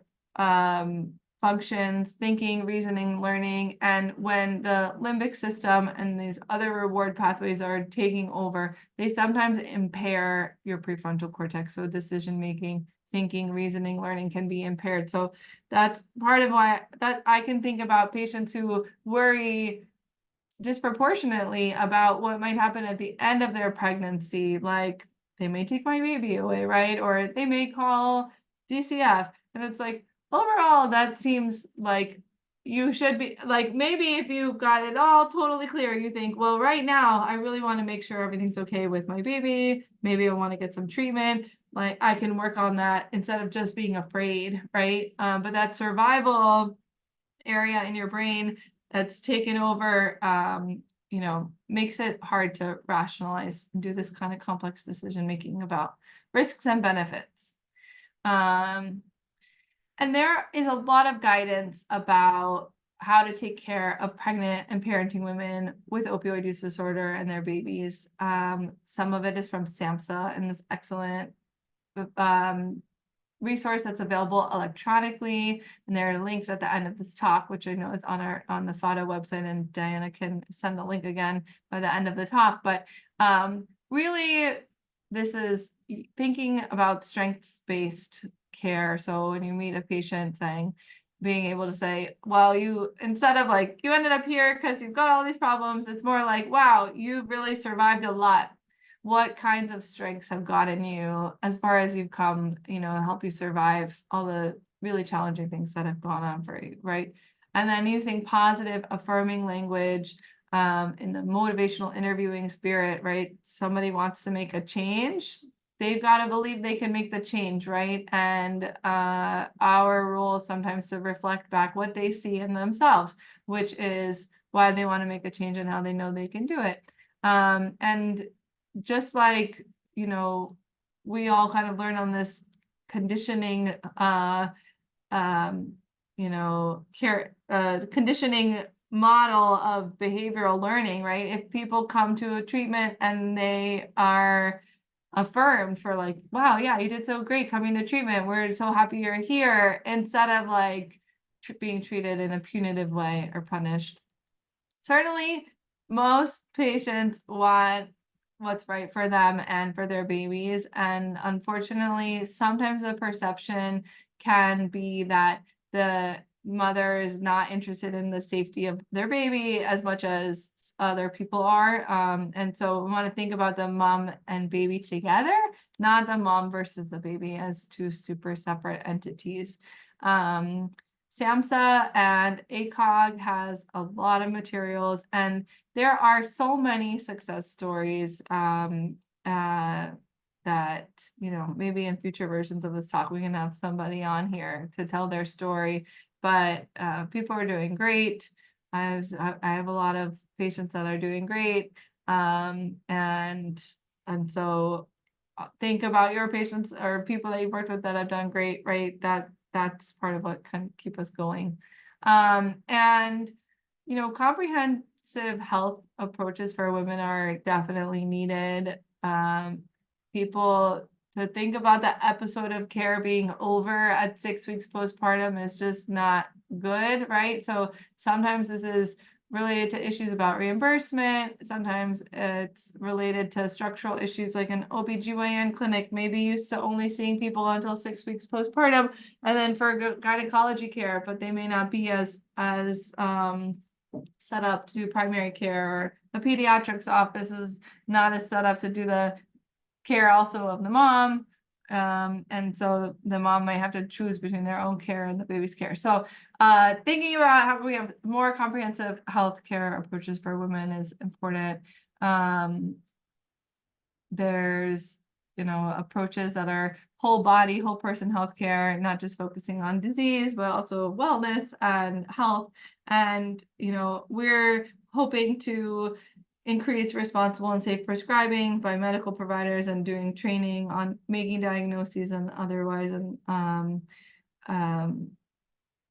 functions, thinking, reasoning, learning. And when the limbic system and these other reward pathways are taking over, they sometimes impair your prefrontal cortex. So decision making, thinking, reasoning, learning can be impaired. So that's part of why that I can think about patients who worry disproportionately about what might happen at the end of their pregnancy, like they may take my baby away, right? Or they may call DCF. And it's like, overall, that seems like you should be like, maybe if you got it all totally clear, you think, well, right now, I really want to make sure everything's okay with my baby. Maybe I want to get some treatment. Like I can work on that instead of just being afraid, right? But that survival area in your brain that's taken over, you know, makes it hard to rationalize and do this kind of complex decision making about risks and benefits. And there is a lot of guidance about how to take care of pregnant and parenting women with opioid use disorder and their babies. Some of it is from SAMHSA and this excellent resource that's available electronically, and there are links at the end of this talk, which I know is on the FADA website, and Diana can send the link again by the end of the talk. But really, this is thinking about strengths-based care. So when you meet a patient, being able to say, well, instead of like, you ended up here because you've got all these problems, it's more like, wow, you've really survived a lot. What kinds of strengths have gotten you as far as you've come, you know, help you survive all the really challenging things that have gone on for you, right? And then using positive, affirming language in the motivational interviewing spirit, right? Somebody wants to make a change. They've got to believe they can make the change, right? And our role is sometimes to reflect back what they see in themselves, which is why they want to make a change and how they know they can do it. And just like, you know, we all kind of learn on this conditioning, you know, conditioning model of behavioral learning, right? If people come to a treatment and they are affirmed for like, wow, yeah, you did so great coming to treatment. We're so happy you're here, instead of like being treated in a punitive way or punished. Certainly, most patients want what's right for them and for their babies. And unfortunately, sometimes the perception can be that the mother is not interested in the safety of their baby as much as other people are. And so we want to think about the mom and baby together, not the mom versus the baby as two super separate entities. SAMHSA and ACOG has a lot of materials, and there are so many success stories that, you know, maybe in future versions of this talk, we can have somebody on here to tell their story, but people are doing great. I have a lot of patients that are doing great. And so think about your patients or people that you've worked with that have done great, right? That's part of what can keep us going. And, you know, comprehensive health approaches for women are definitely needed. People to think about the episode of care being over at 6 weeks postpartum is just not good, right? So sometimes this is related to issues about reimbursement. Sometimes it's related to structural issues like an OBGYN clinic, maybe used to only seeing people until 6 weeks postpartum, and then for gynecology care, but they may not be as set up to do primary care, or the pediatrics office is not as set up to do the care also of the mom. And so the mom might have to choose between their own care and the baby's care. So thinking about how we have more comprehensive health care approaches for women is important. There's, you know, approaches that are whole body, whole person healthcare, not just focusing on disease, but also wellness and health. And, you know, we're hoping to increase responsible and safe prescribing by medical providers and doing training on making diagnoses and otherwise. And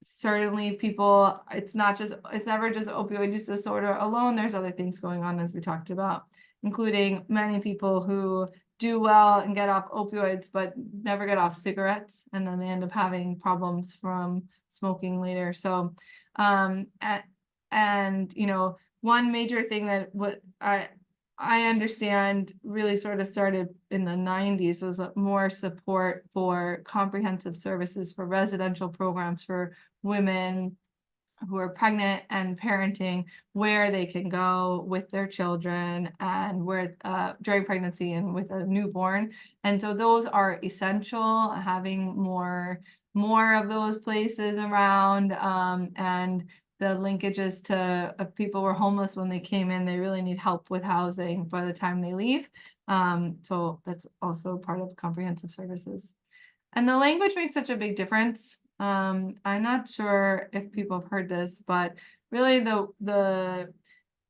certainly people, it's never just opioid use disorder alone. There's other things going on, as we talked about, including many people who do well and get off opioids, but never get off cigarettes. And then they end up having problems from smoking later. So, and, you know, one major thing that what I understand really sort of started in the 90s was more support for comprehensive services for residential programs for women who are pregnant and parenting, where they can go with their children and where during pregnancy and with a newborn. And so those are essential, having more of those places around, and the linkages to if people were homeless when they came in, they really need help with housing by the time they leave. So that's also part of comprehensive services. And the language makes such a big difference. I'm not sure if people have heard this, but really the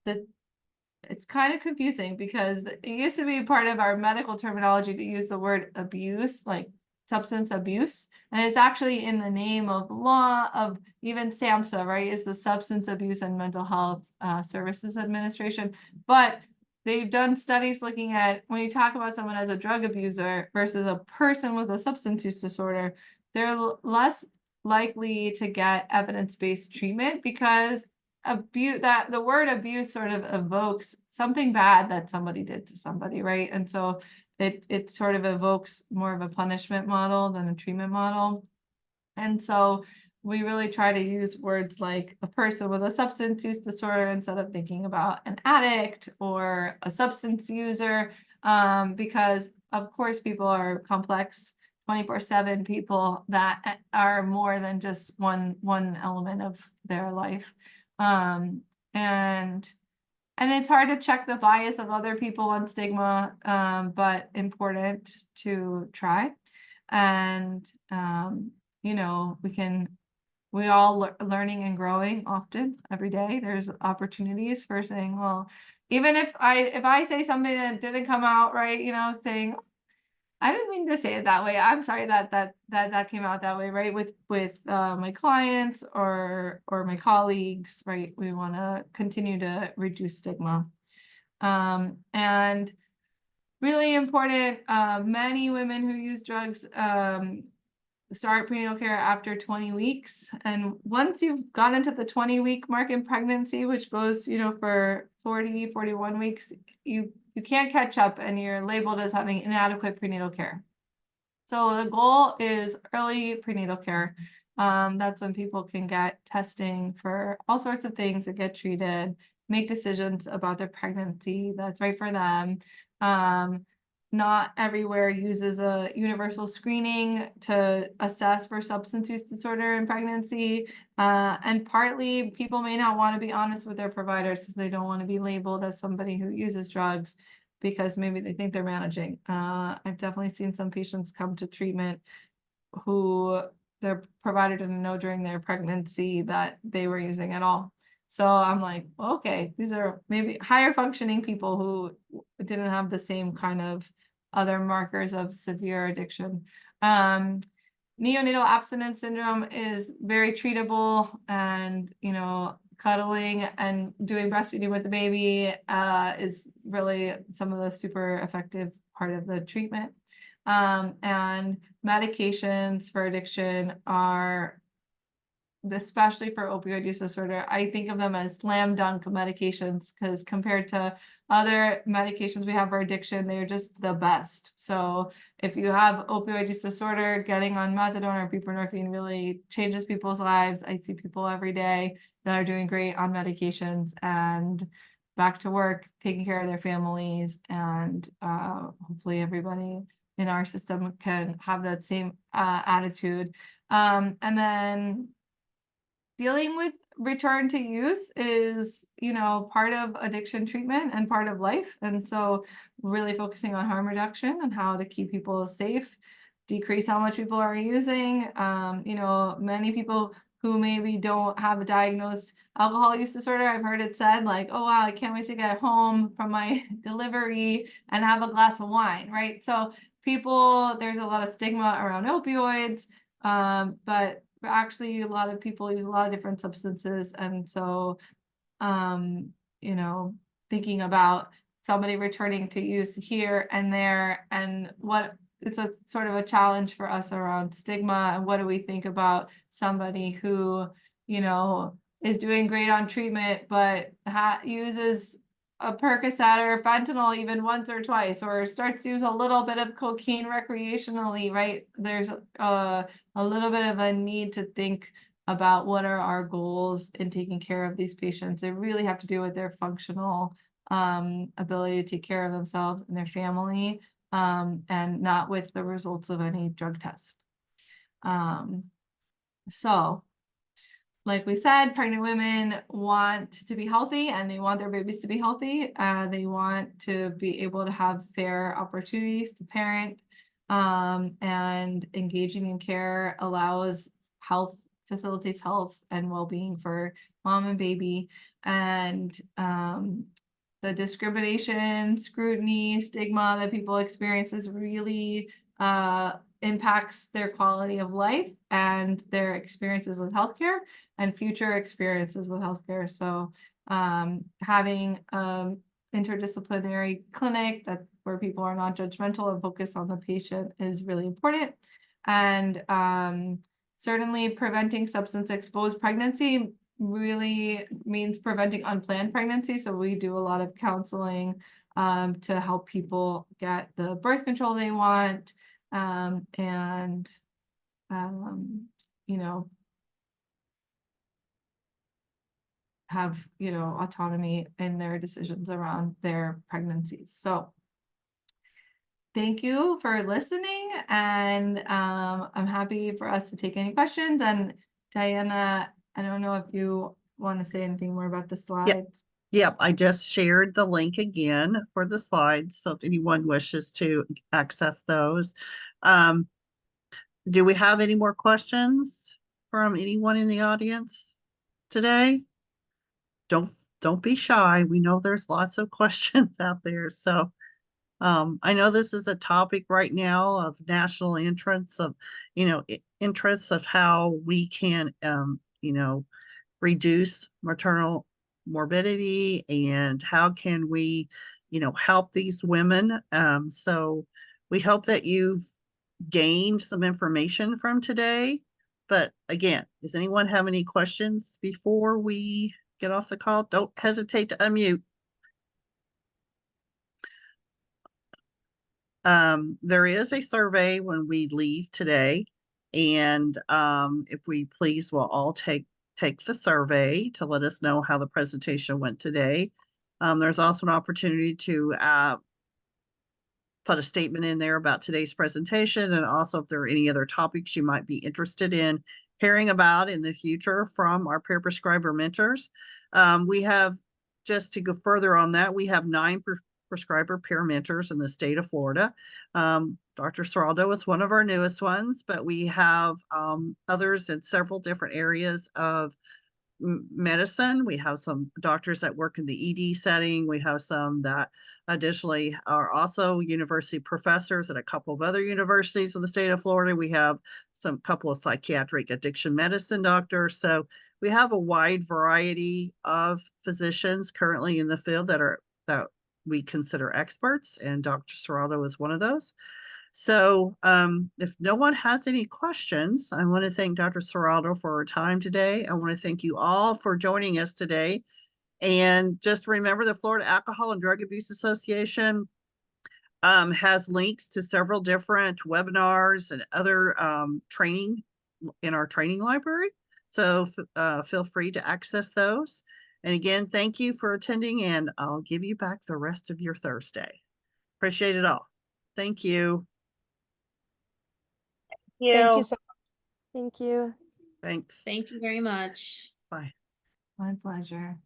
it's kind of confusing because it used to be part of our medical terminology to use the word abuse, like substance abuse, and it's actually in the name of law of even SAMHSA, right? Is the Substance Abuse and Mental Health Services Administration. But they've done studies looking at when you talk about someone as a drug abuser versus a person with a substance use disorder, they're less likely to get evidence-based treatment because abuse, that the word abuse sort of evokes something bad that somebody did to somebody, right? And so it sort of evokes more of a punishment model than a treatment model. And so we really try to use words like a person with a substance use disorder instead of thinking about an addict or a substance user, because of course people are complex 24/7 people that are more than just one element of their life. And it's hard to check the bias of other people on stigma, but important to try. And, you know, we all learning and growing often every day. There's opportunities for saying, well, even if I say something that didn't come out right, you know, saying, I didn't mean to say it that way. I'm sorry that came out that way, right? With my clients or my colleagues, right? We want to continue to reduce stigma. And really important, many women who use drugs start prenatal care after 20 weeks. And once you've gone into the 20-week mark in pregnancy, which goes, you know, for 40, 41 weeks, you can't catch up and you're labeled as having inadequate prenatal care. So the goal is early prenatal care. That's when people can get testing for all sorts of things and get treated, make decisions about their pregnancy that's right for them. Not everywhere uses a universal screening to assess for substance use disorder in pregnancy. And partly people may not want to be honest with their providers because they don't want to be labeled as somebody who uses drugs because maybe they think they're managing. I've definitely seen some patients come to treatment who their provider didn't know during their pregnancy that they were using at all. So I'm like, okay, these are maybe higher functioning people who didn't have the same kind of other markers of severe addiction. Neonatal abstinence syndrome is very treatable, and, you know, cuddling and doing breastfeeding with the baby is really some of the super effective part of the treatment. And medications for addiction are, especially for opioid use disorder, I think of them as slam dunk medications because compared to other medications we have for addiction, they're just the best. So if you have opioid use disorder, getting on methadone or buprenorphine really changes people's lives. I see people every day that are doing great on medications and back to work, taking care of their families, and hopefully everybody in our system can have that same attitude. And then dealing with return to use is, you know, part of addiction treatment and part of life. And so really focusing on harm reduction and how to keep people safe, decrease how much people are using. You know, many people who maybe don't have a diagnosed alcohol use disorder, I've heard it said like, oh, wow, I can't wait to get home from my delivery and have a glass of wine, right? So people, there's a lot of stigma around opioids, but actually a lot of people use a lot of different substances. And so, you know, thinking about somebody returning to use here and there, and what it's a sort of a challenge for us around stigma, and what do we think about somebody who, you know, is doing great on treatment, but uses a Percocet or fentanyl even once or twice, or starts to use a little bit of cocaine recreationally, right? There's a little bit of a need to think about what are our goals in taking care of these patients. They really have to do with their functional ability to take care of themselves and their family, and not with the results of any drug test. So like we said, pregnant women want to be healthy and they want their babies to be healthy. They want to be able to have fair opportunities to parent, and engaging in care allows health, facilitates health and well-being for mom and baby. And the discrimination, scrutiny, stigma that people experience is really impacts their quality of life and their experiences with healthcare and future experiences with healthcare. So having interdisciplinary clinic where people are not judgmental and focus on the patient is really important. And certainly preventing substance exposed pregnancy really means preventing unplanned pregnancy. So we do a lot of counseling to help people get the birth control they want, and you know, have, you know, autonomy in their decisions around their pregnancies. So thank you for listening, and I'm happy for us to take any questions. And Diana, I don't know if you want to say anything more about the slides. Yep, I just shared the link again for the slides, so if anyone wishes to access those. Do we have any more questions from anyone in the audience today? Don't be shy. We know there's lots of questions out there. So I know this is a topic right now of national interests of, interests of how we can, reduce maternal morbidity and how can we, help these women. So we hope that you've gained some information from today. But again, does anyone have any questions before we get off the call? Don't hesitate to unmute. There is a survey when we leave today, and if we please, we'll all take the survey to let us know how the presentation went today. There's also an opportunity to put a statement in there about today's presentation, and also if there are any other topics you might be interested in hearing about in the future from our peer prescriber mentors. We have, just to go further on that, we have 9 prescriber peer mentors in the state of Florida. Dr. Seraldo is one of our newest ones, but we have others in several different areas of medicine. We have some doctors that work in the ED setting. We have some that additionally are also university professors at a couple of other universities in the state of Florida. We have some couple of psychiatric addiction medicine doctors. So we have a wide variety of physicians currently in the field that we consider experts, and Dr. Seraldo is one of those. So if no one has any questions, I want to thank Dr. Seraldo for her time today. I want to thank you all for joining us today. And just remember, the Florida Alcohol and Drug Abuse Association has links to several different webinars and other training in our training library. So feel free to access those. And again, thank you for attending, and I'll give you back the rest of your Thursday. Appreciate it all. Thank you. Thank you so much. Thank you. Thanks. Thank you very much. Bye. My pleasure.